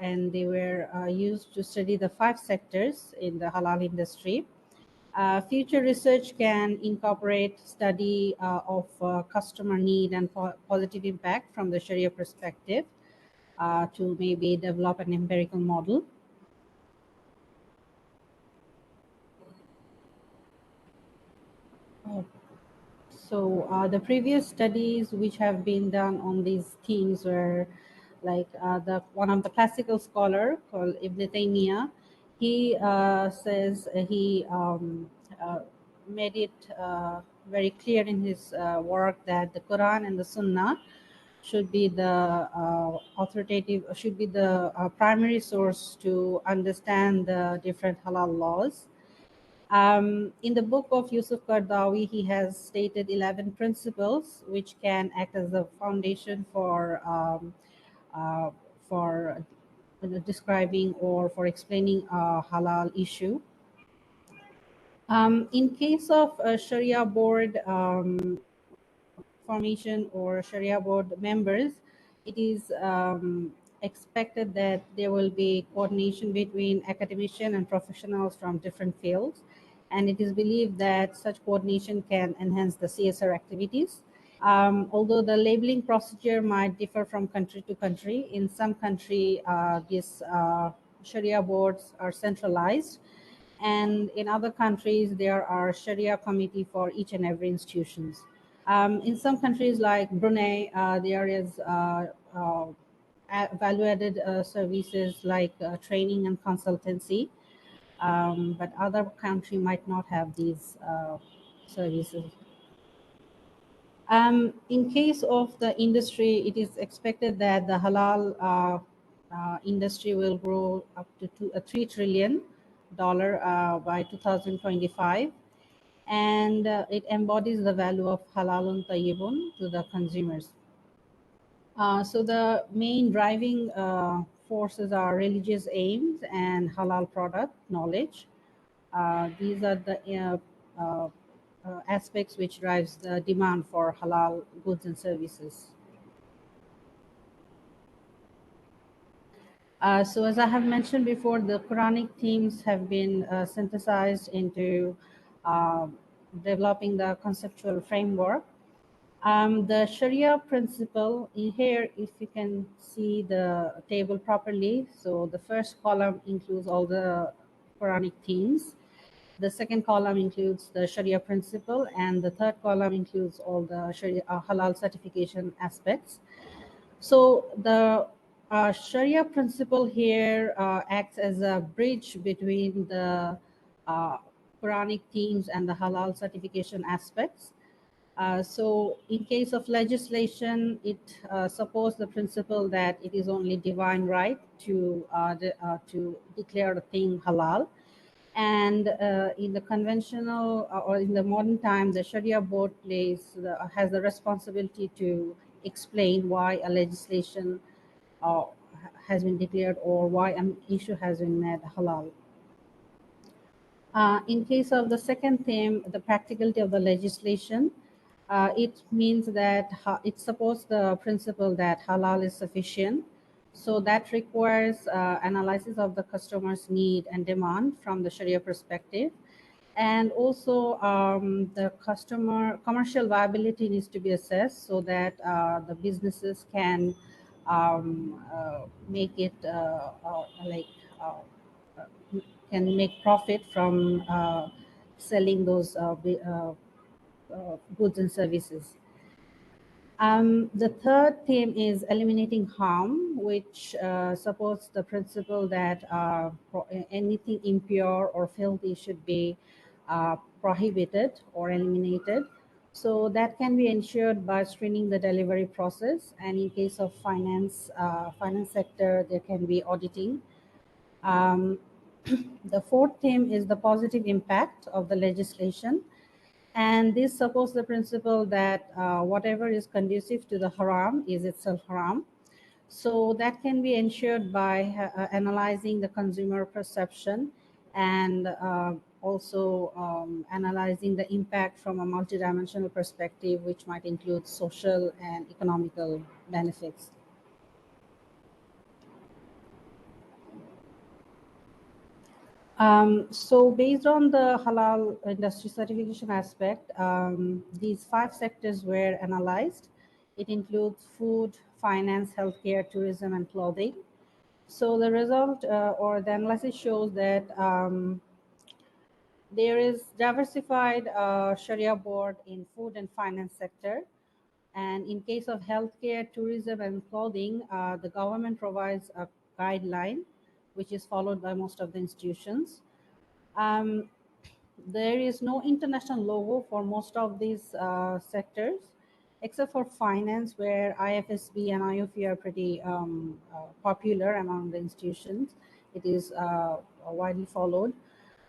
and they were used to study the 5 sectors in the halal industry. Future research can incorporate study of customer need and positive impact from the Sharia perspective to maybe develop an empirical model. So the previous studies which have been done on these themes were like the one of the classical scholar called Ibn Taymiyyah. He says he made it very clear in his work that the Quran and the Sunnah should be the authoritative, should be the primary source to understand the different halal laws. In the book of Yusuf Qardawi, he has stated 11 principles which can act as a foundation uh, for describing or for explaining a halal issue. In case of a Sharia board formation or Sharia board members, it is expected that there will be coordination between academicians and professionals from different fields. And it is believed that such coordination can enhance the CSR activities. Although the labeling procedure might differ from country to country, in some country these Sharia boards are centralized, and in other countries there are Sharia committee for each and every institutions. In some countries like Brunei, there is value-added services like training and consultancy, but other country might not have these services. In case of the industry, it is expected that the halal industry will grow up to $3 trillion by 2025, and it embodies the value of Halalan-Thayyiban to the consumers. So the main driving forces are religious aims and halal product knowledge. These are the aspects which drives the demand for halal goods and services. So as I have mentioned before, the Quranic themes have been synthesized into developing the conceptual framework. The Sharia principle in here, if you can see the table properly, so the first column includes all the Quranic themes. The second column includes the Sharia principle, and the third column includes all the Sharia halal certification aspects. So the Sharia principle here acts as a bridge between the Quranic themes and the halal certification aspects. So in case of legislation, it supports the principle that it is only divine right to declare a thing halal. And in the conventional or in the modern time, the Sharia board has the responsibility to explain why a legislation uh, has been declared or why an issue has been made halal. In case of the second theme, the practicality of the legislation, it means that it supports the principle that halal is sufficient. So that requires analysis of the customer's need and demand from the Sharia perspective. And also the commercial viability needs to be assessed so that the businesses can make it can make profit from selling those goods and services. The third theme is eliminating harm, which supports the principle that anything impure or filthy should be prohibited or eliminated. So that can be ensured by screening the delivery process, and in case of finance sector, there can be auditing. The fourth theme is the positive impact of the legislation. And this supports the principle that whatever is conducive to the haram is itself haram. So that can be ensured by analyzing the consumer perception and also analyzing the impact from a multidimensional perspective, which might include social and economical benefits. So based on the halal industry certification aspect, these 5 sectors were analyzed. It includes food, finance, healthcare, tourism, and clothing. So the result or the analysis shows that There is diversified Sharia board in food and finance sector. And in case of healthcare, tourism, and clothing, the government provides a guideline, which is followed by most of the institutions. Um, there is no international logo for most of these sectors, except for finance, where IFSB and IOFI are pretty popular among the institutions. It is widely followed.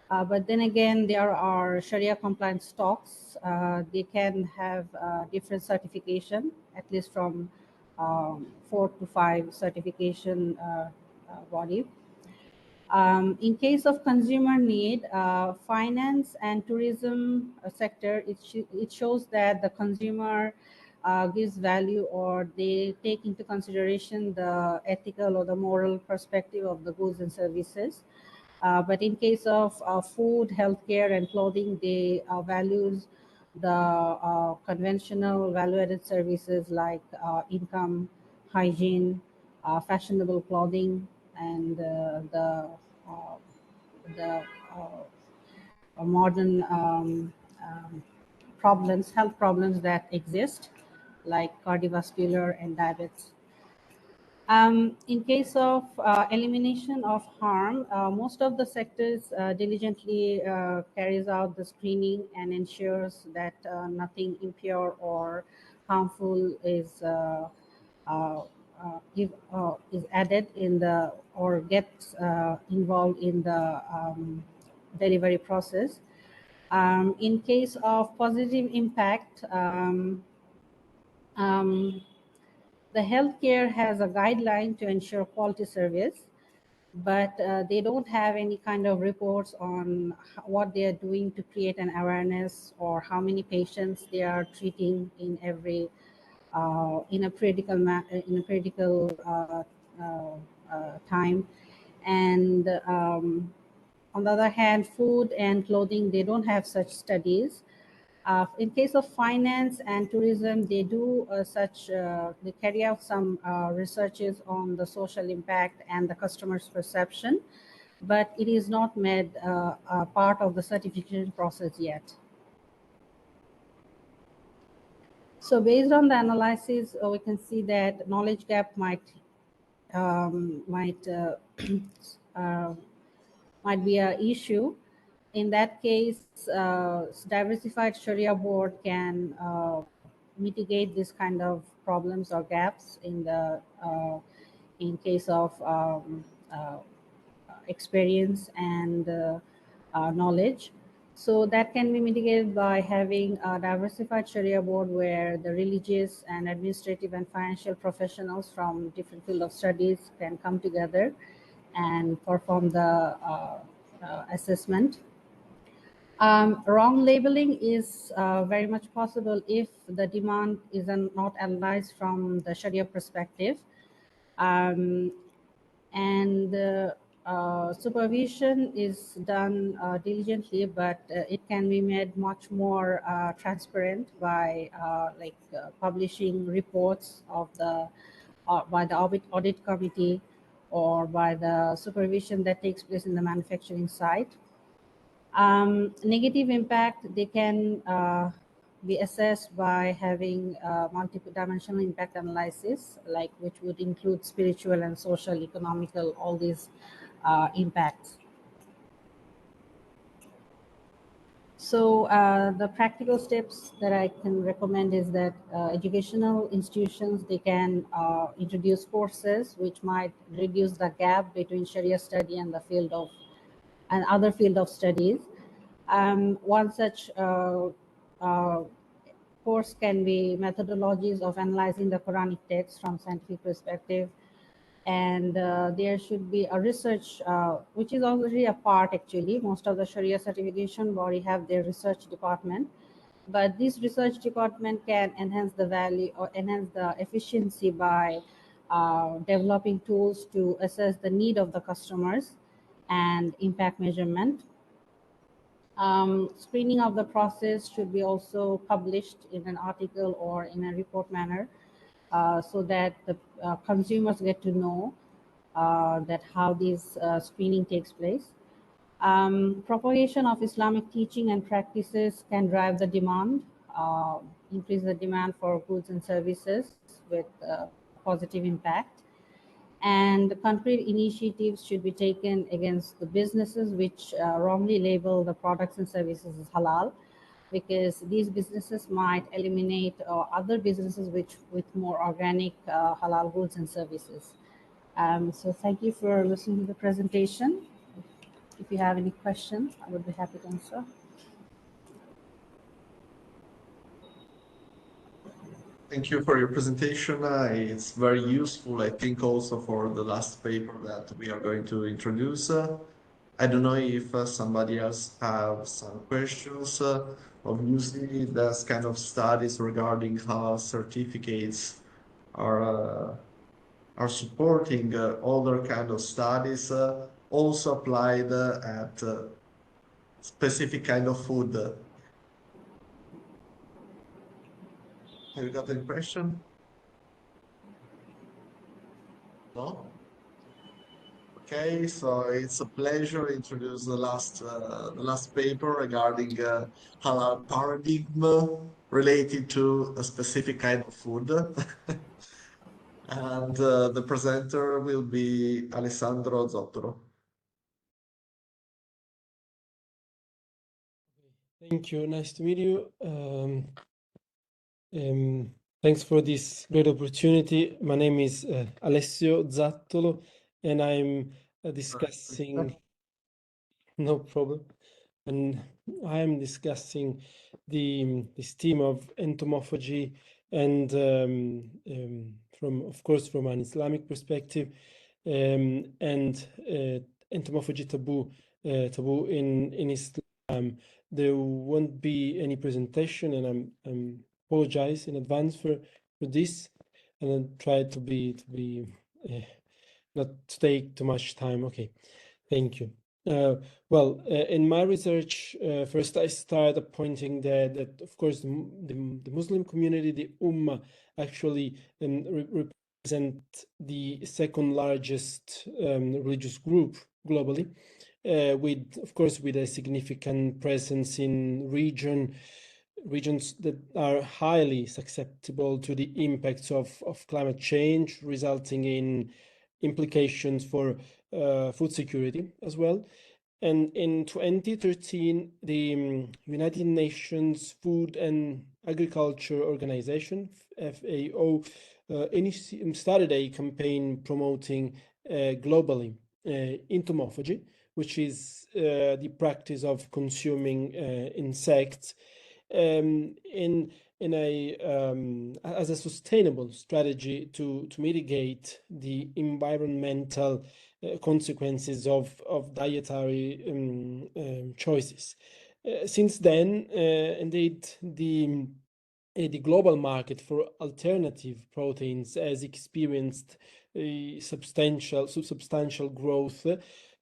But then again, there are Sharia compliant stocks. They can have different certification, at least from 4 to 5 certification body. In case of consumer need, finance and tourism sector, it shows that the consumer gives value, or they take into consideration the ethical or the moral perspective of the goods and services. But in case of food, healthcare, and clothing, they values the conventional value-added services like income, hygiene, fashionable clothing, and uh, the modern problems, health problems that exist, like cardiovascular and diabetes. In case of elimination of harm, most of the sectors diligently carries out the screening and ensures that nothing impure or harmful uh, is added in the, or gets involved in the delivery process. In case of positive impact, um, the healthcare has a guideline to ensure quality service, but they don't have any kind of reports on what they are doing to create an awareness, or how many patients they are treating in every in a critical time. And on the other hand, food and clothing, they don't have such studies. In case of finance and tourism, they do they carry out some researches on the social impact and the customer's perception, but it is not made a part of the certification process yet. So based on the analysis, we can see that knowledge gap might uh, might be an issue. In that case, diversified Sharia board can mitigate this kind of problems or gaps in the in case of experience and knowledge. So that can be mitigated by having a diversified Sharia board, where the religious and administrative and financial professionals from different field of studies can come together and perform the assessment. Wrong labeling is very much possible if the demand is not analyzed from the Sharia perspective. Um, and supervision is done diligently, but it can be made much more transparent by publishing reports of the by the audit committee, or by the supervision that takes place in the manufacturing site. Negative impact, they can be assessed by having multiple dimensional impact analysis, like which would include spiritual and social, economical, all these impacts. So the practical steps that I can recommend is that educational institutions, they can introduce courses which might reduce the gap between Sharia study and the field of and other field of studies. One such course can be methodologies of analyzing the Quranic text from scientific perspective. And there should be a research, which is already a part actually. Most of the Sharia certification body have their research department, but this research department can enhance the value or enhance the efficiency by developing tools to assess the need of the customers and impact measurement. Screening of the process should be also published in an article or in a report manner, so that the consumers get to know that how this screening takes place. Propagation of Islamic teaching and practices can drive the demand, increase the demand for goods and services with positive impact. And the concrete initiatives should be taken against the businesses which wrongly label the products and services as halal, because these businesses might eliminate other businesses with more organic halal goods and services. So thank you for listening to the presentation. If you have any questions, I would be happy to answer. Thank you for your presentation. It's very useful, I think, also for the last paper that we are going to introduce. I don't know if somebody else have some questions. Obviously, there's kind of studies regarding how certificates are supporting other kind of studies, also applied at specific kind of food. Have you got any question? No? Okay, so it's a pleasure to introduce the last paper regarding halal paradigm related to a specific kind of food. And the presenter will be Alessandro Zattolo. Thank you. Nice to meet you. Thanks for this great opportunity. My name is Alessio Zattolo, and I'm discussing. No problem. And I am discussing this theme of entomophagy, and of course, from an Islamic perspective, and entomophagy taboo in Islam. There won't be any presentation, and I'm apologize in advance for this, and I'll try to be not to take too much time. Okay, thank you. Well, in my research, first I started pointing that of course the Muslim community, the Ummah, actually represent the second largest religious group globally, with of course with a significant presence in regions that are highly susceptible to the impacts of climate change, resulting in implications for food security as well. And in 2013, the United Nations Food and Agriculture Organization, FAO, started a campaign promoting globally entomophagy, which is the practice of consuming insects as a sustainable strategy to mitigate the environmental consequences of dietary choices. Since then, indeed, the global market for alternative proteins has experienced a substantial growth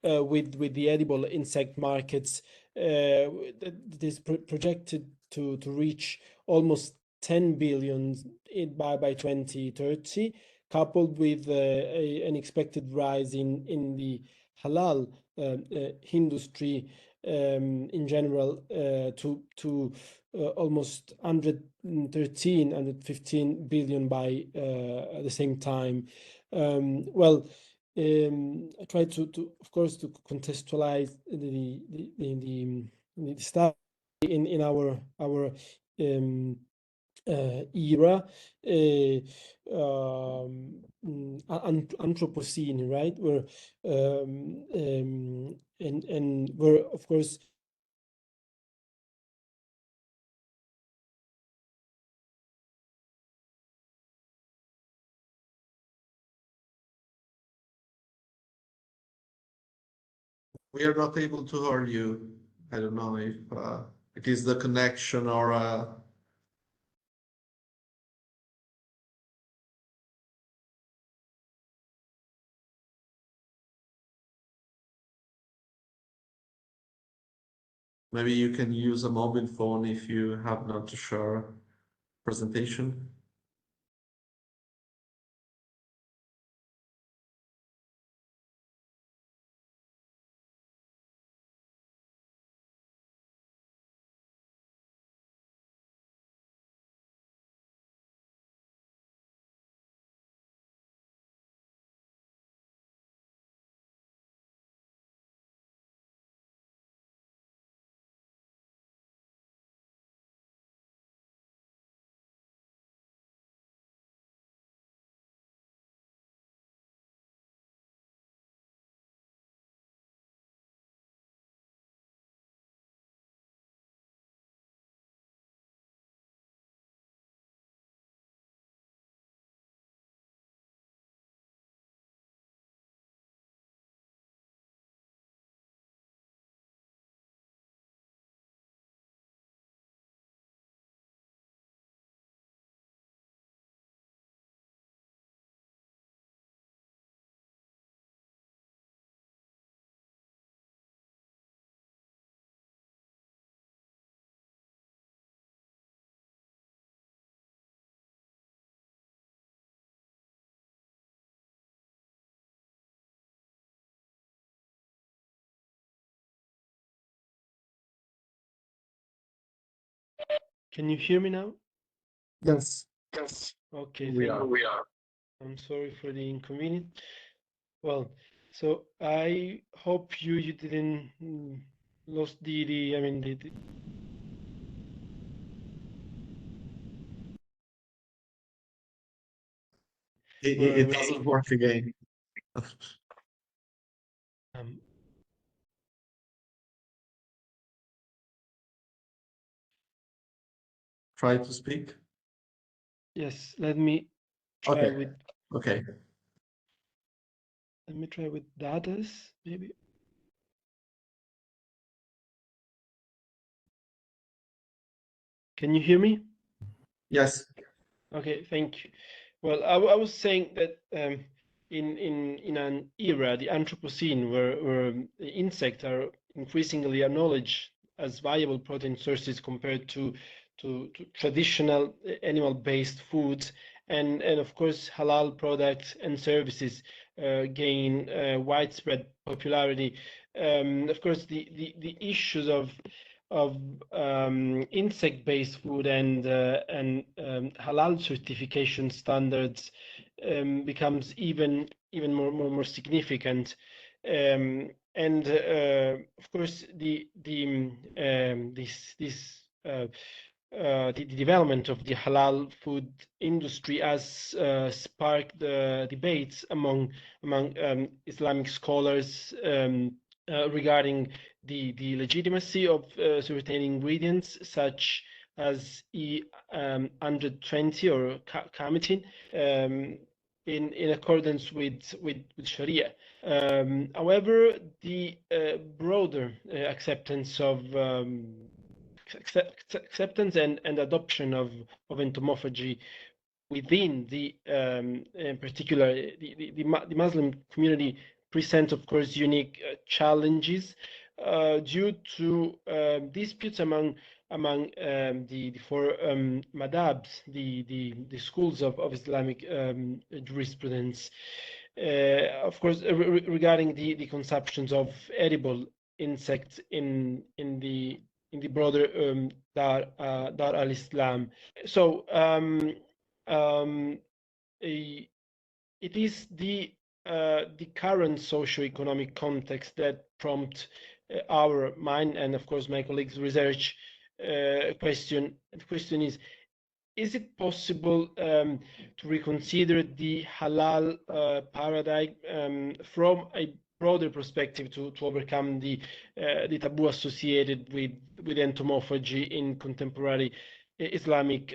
with the edible insect markets that is projected to reach almost 10 billion by 2030, coupled with an expected rise in the halal industry in general to almost 115 billion by at the same time. Well, I try to of course to contextualize the study in our era, Anthropocene, right? Where and where of course We are not able to hear you. I don't know if it is the connection or maybe you can use a mobile phone if you have not to share presentation. Can you hear me now? Yes, Okay, we thank are. you. I'm sorry for the inconvenience. Well, so I hope you didn't lost the I mean the It doesn't work again. um, Try to speak. yes, let me try Okay. with Okay. the others maybe. Can you hear me? Yes. Okay, thank you. Well, I was saying that in an era, the Anthropocene, where insects are increasingly acknowledged as viable protein sources compared to traditional animal-based foods, and of course halal products and services gain widespread popularity. Of course, the issues of insect-based food and halal certification standards becomes even more significant. And of course, the development of the halal food industry has sparked debates among Islamic scholars regarding the legitimacy of certain ingredients such as E120 or carmine in accordance with Sharia. However, the broader acceptance of acceptance and adoption of entomophagy within in particular the Muslim community present, of course, unique challenges due to disputes among the four madhabs, the schools of Islamic jurisprudence. Of course, regarding the conceptions of edible insects in the broader Dar al-Islam. So it is the current socio-economic context that prompt our mind and of course my colleagues' research question. The question is it possible to reconsider the halal paradigm from a broader perspective to overcome the taboo associated with entomophagy in contemporary Islamic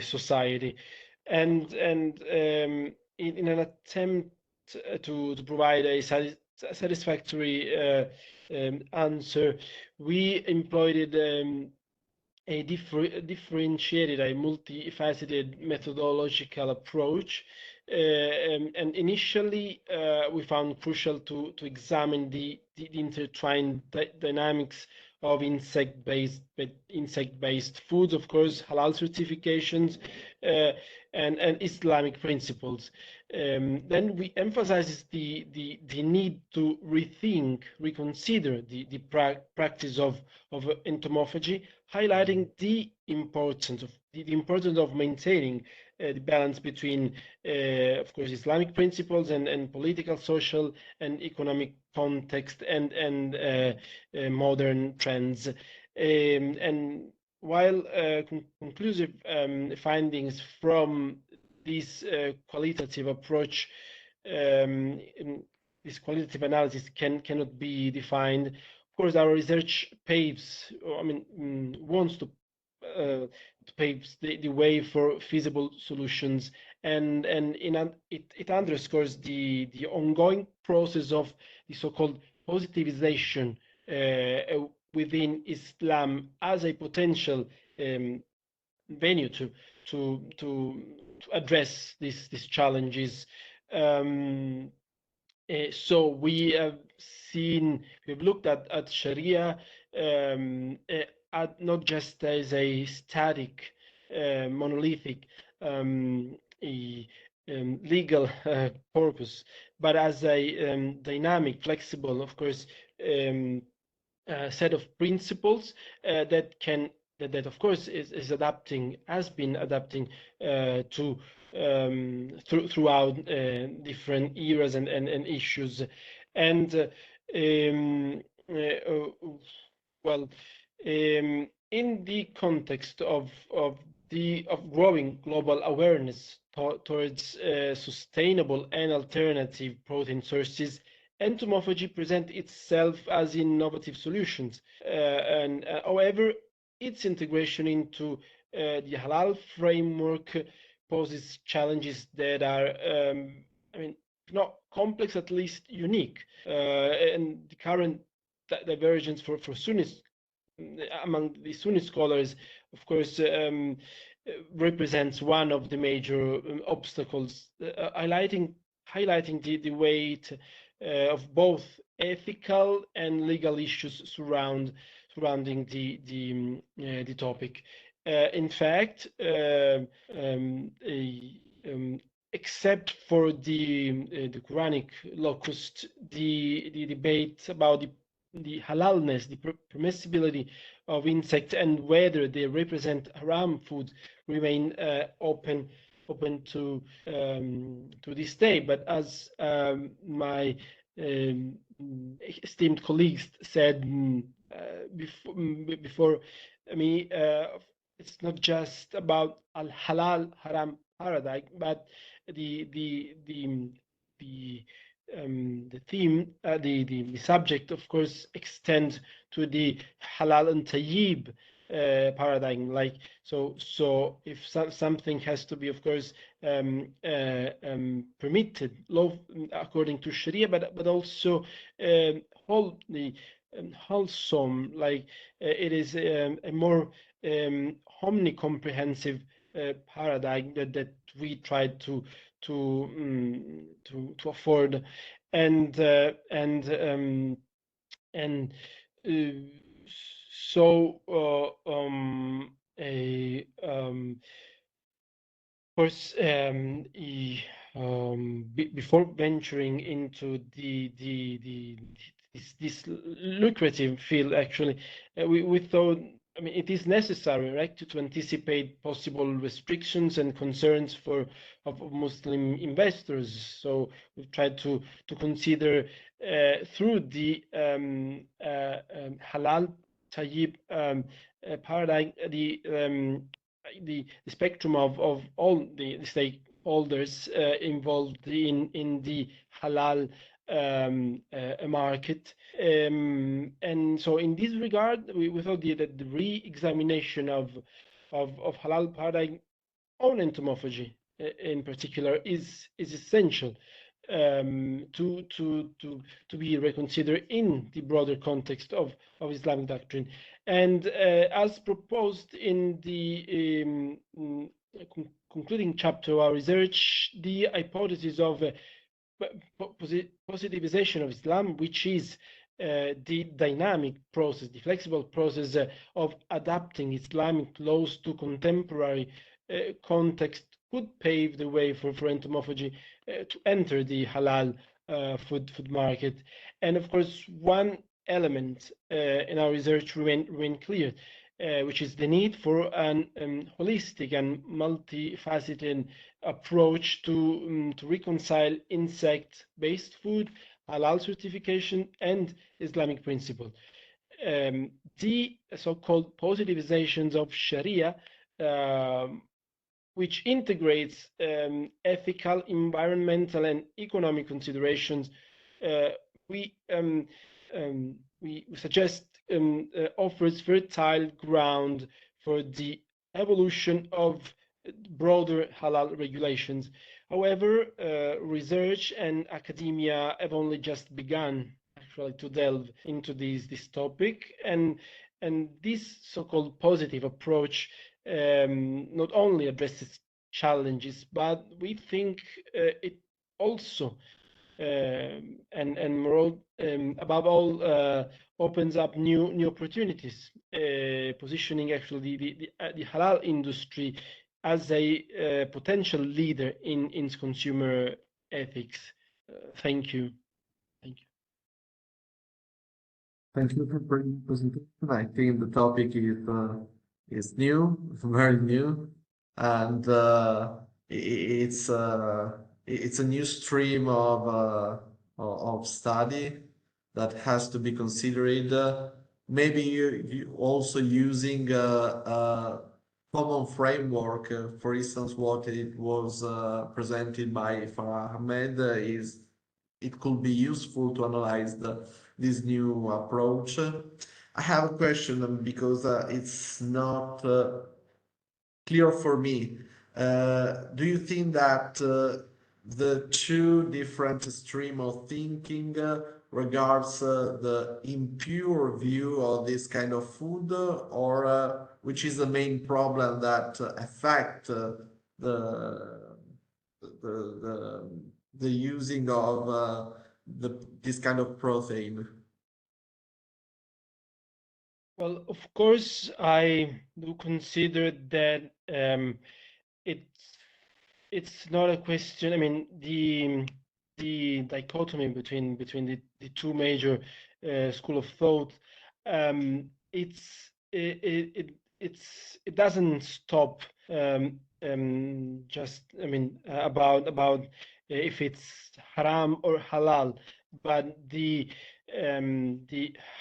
society, and in an attempt to provide a satisfactory answer, we employed a differentiated, a multifaceted methodological approach. And initially, we found crucial to examine the intertwined dynamics of insect-based foods, of course, halal certifications, and Islamic principles. Then we emphasize the need to reconsider the practice of entomophagy, highlighting the importance of maintaining the balance between, of course, Islamic principles and political, social, and economic context and modern trends. And while conclusive findings from this qualitative approach, this qualitative analysis cannot be defined. Of course, our research paves, wants to paves the way for feasible solutions, and it underscores the ongoing process of the so-called positivization within Islam as a potential venue to address these challenges. So we have we've looked at Sharia not just as a static, monolithic legal purpose, but as a dynamic, flexible, of course, set of principles that can that of course is adapting, has been adapting to throughout different eras and issues. And well, in the context of growing global awareness towards sustainable and alternative protein sources, entomophagy presents itself as innovative solutions. However, its integration into the halal framework poses challenges that are, I mean, not complex, at least unique. And the current divergence for Sunnis among the Sunni scholars, of course, represents one of the major obstacles, highlighting the weight of both ethical and legal issues surrounding the topic. In fact, except for the Quranic locust, the debate about the halalness, the permissibility of insects, and whether they represent haram food remain open to this day. But as my esteemed colleagues said before me, it's not just about al halal haram paradigm, but the theme, the subject, of course, extends to the Halalan-Thayyiban paradigm. Like so, if something has to be, of course, permitted, law according to Sharia, but also wholesome, like it is a more omnicomprehensive paradigm that we try to afford, and so of course, before venturing into this lucrative field, actually, we thought, I mean, it is necessary, right, to anticipate possible restrictions and concerns of Muslim investors. So we've tried to consider through the halal tayyib paradigm the spectrum of all the stakeholders involved in the halal market, and so in this regard, we thought that the re-examination of halal paradigm on entomophagy in particular is essential to be reconsidered in the broader context of Islamic doctrine. And as proposed in the concluding chapter of our research, the hypothesis of positivization of Islam, which is the dynamic process, the flexible process of adapting Islamic laws to contemporary context, could pave the way for entomophagy to enter the halal food market. And of course, one element in our research remain clear, which is the need for an holistic and multifaceted approach to reconcile insect-based food, halal certification, and Islamic principle. The so-called positivizations of Sharia, which integrates ethical, environmental, and economic considerations, we suggest offers fertile ground for the evolution of broader halal regulations. However, research and academia have only just begun actually to delve into this topic, and this so-called positive approach not only addresses challenges, but we think it also and more above all opens up new opportunities, positioning actually the halal industry as a potential leader in consumer ethics. Thank you. Thank you. Thank you for the presentation. I think the topic is is new, very new, and it's a new stream of study that has to be considered. Maybe you also using a common framework. For instance, what it was presented by Farah Ahmed is it could be useful to analyze this new approach. I have a question because it's not clear for me. Do you think that the two different stream of thinking regards the impure view of this kind of food, or which is the main problem that affect the, the the using of this kind of protein? Well, of course, I do consider that it's not a question. I mean, the dichotomy between the two major school of thought, it doesn't stop just, I mean, about if it's haram or halal, but the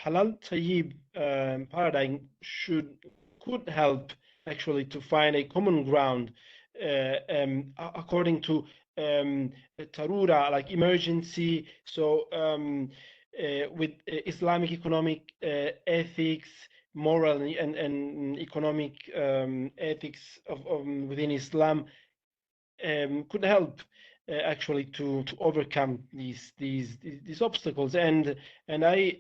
Halal-Thayyiban paradigm could help actually to find a common ground according to Tarura, like emergency. So with Islamic economic ethics, moral and economic ethics of within Islam could help actually to overcome these obstacles, and I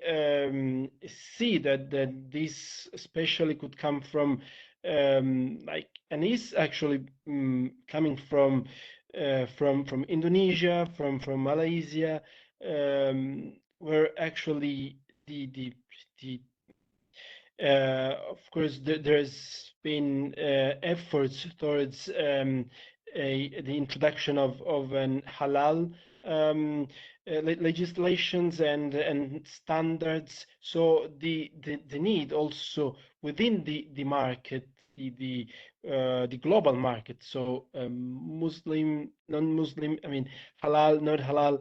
see that this especially could come from like, and is actually coming from Indonesia, from Malaysia, where actually the of course there's been efforts towards the introduction of an halal legislations and standards. So the need also within the market, the global market. So Muslim, non-Muslim, I mean halal, not halal.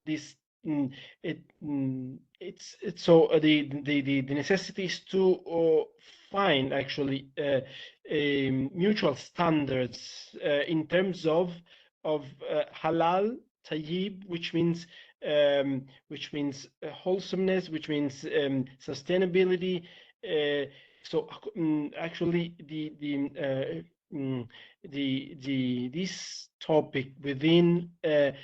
This it's so the necessity is to find actually mutual standards in terms of halal tayyib, which means wholesomeness, which means sustainability. So actually this topic within the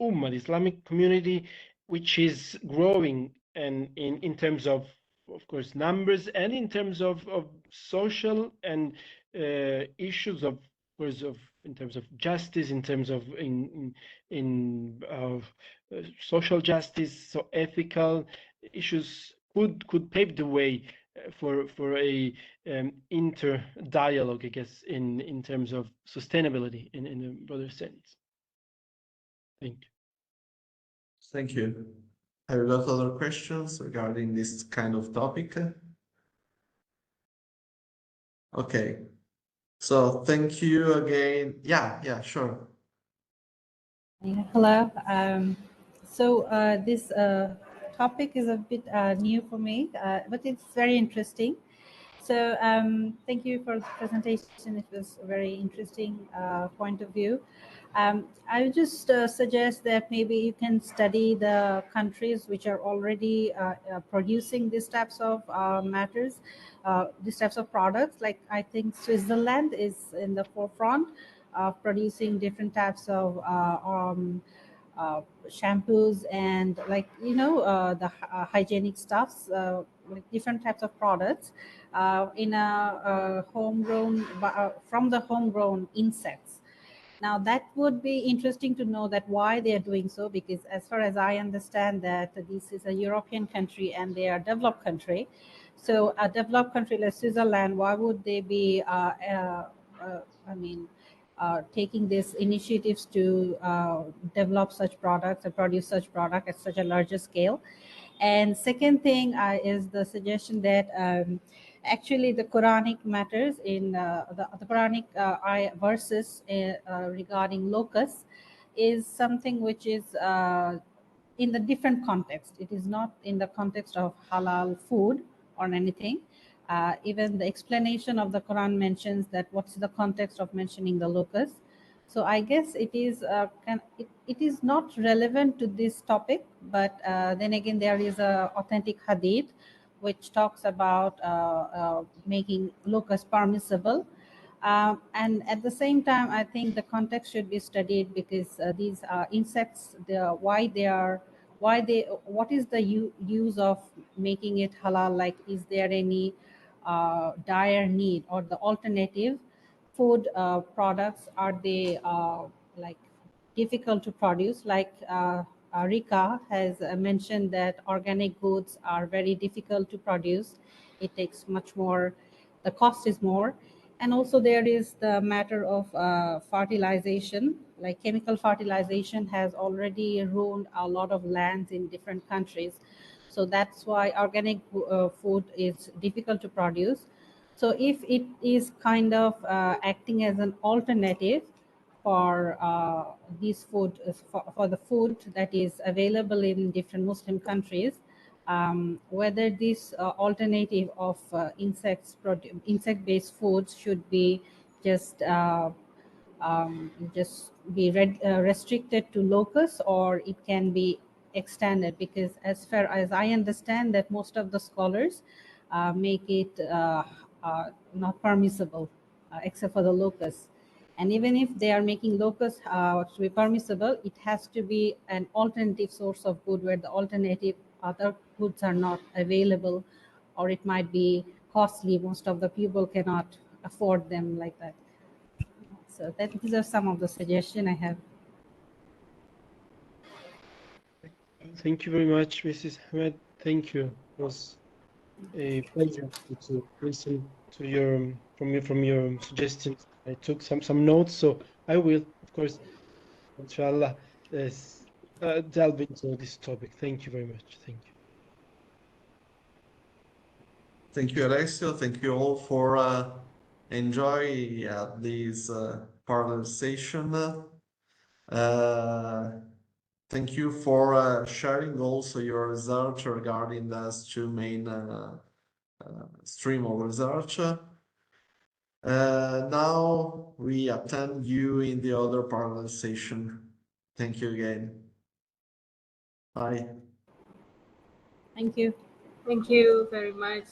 Ummah, the Islamic community, which is growing, and in terms of course numbers, and in terms of social and issues of course of in terms of justice, in terms of social justice, so ethical issues could pave the way for a inter dialogue, I guess, in terms of sustainability in a broader sense. Thank you. Thank you. Have you got other questions regarding this kind of topic? Okay. So thank you again. Yeah, sure. Hello. This topic is a bit new for me, but it's very interesting. So thank you for the presentation. It was a very interesting point of view. I would just suggest that maybe you can study the countries which are already producing these types of matters, these types of products. Like I think Switzerland is in the forefront of producing different types of shampoos and the hygienic stuffs, like different types of products in a homegrown from the homegrown insects. Now that would be interesting to know that why they are doing so, because as far as I understand that this is a European country and they are a developed country. So a developed country like Switzerland, why would they be taking these initiatives to develop such products and produce such product at such a larger scale? And second thing is the suggestion that actually the Quranic matters in the Quranic verses regarding locusts is something which is in the different context. It is not in the context of halal food or anything. Even the explanation of the Quran mentions that what's the context of mentioning the locust. So I guess it is it is not relevant to this topic, but then again there is a authentic hadith which talks about making locust permissible. And at the same time, I think the context should be studied because these insects, what is the use of making it halal? Like, is there any dire need, or the alternative food products, are they like difficult to produce? Like Rika has mentioned that organic goods are very difficult to produce. It takes much more, the cost is more. And also there is the matter of fertilization, like chemical fertilization has already ruined a lot of lands in different countries. So that's why organic food is difficult to produce. So if it is kind of acting as an alternative for these food, for the food that is available in different Muslim countries, whether this alternative of insect-based foods should be just restricted to locusts, or it can be extended, because as far as I understand that most of the scholars make it not permissible except for the locusts. And even if they are making locusts to be permissible, it has to be an alternative source of food where the alternative other foods are not available, or it might be costly. Most of the people cannot afford them like that. So these are some of the suggestions I have. Thank you very much, Mrs. Ahmed. Thank you. It was a pleasure to listen to from your suggestions. I took some notes, so I will, of course, inshallah, delve into this topic. Thank you very much. Thank you. Thank you, Alessio. Thank you all for enjoy this parallel session. Thank you for sharing also your research regarding those two main stream of research. Now we attend you in the other parallel session. Thank you again. Bye. Thank you. Thank you very much.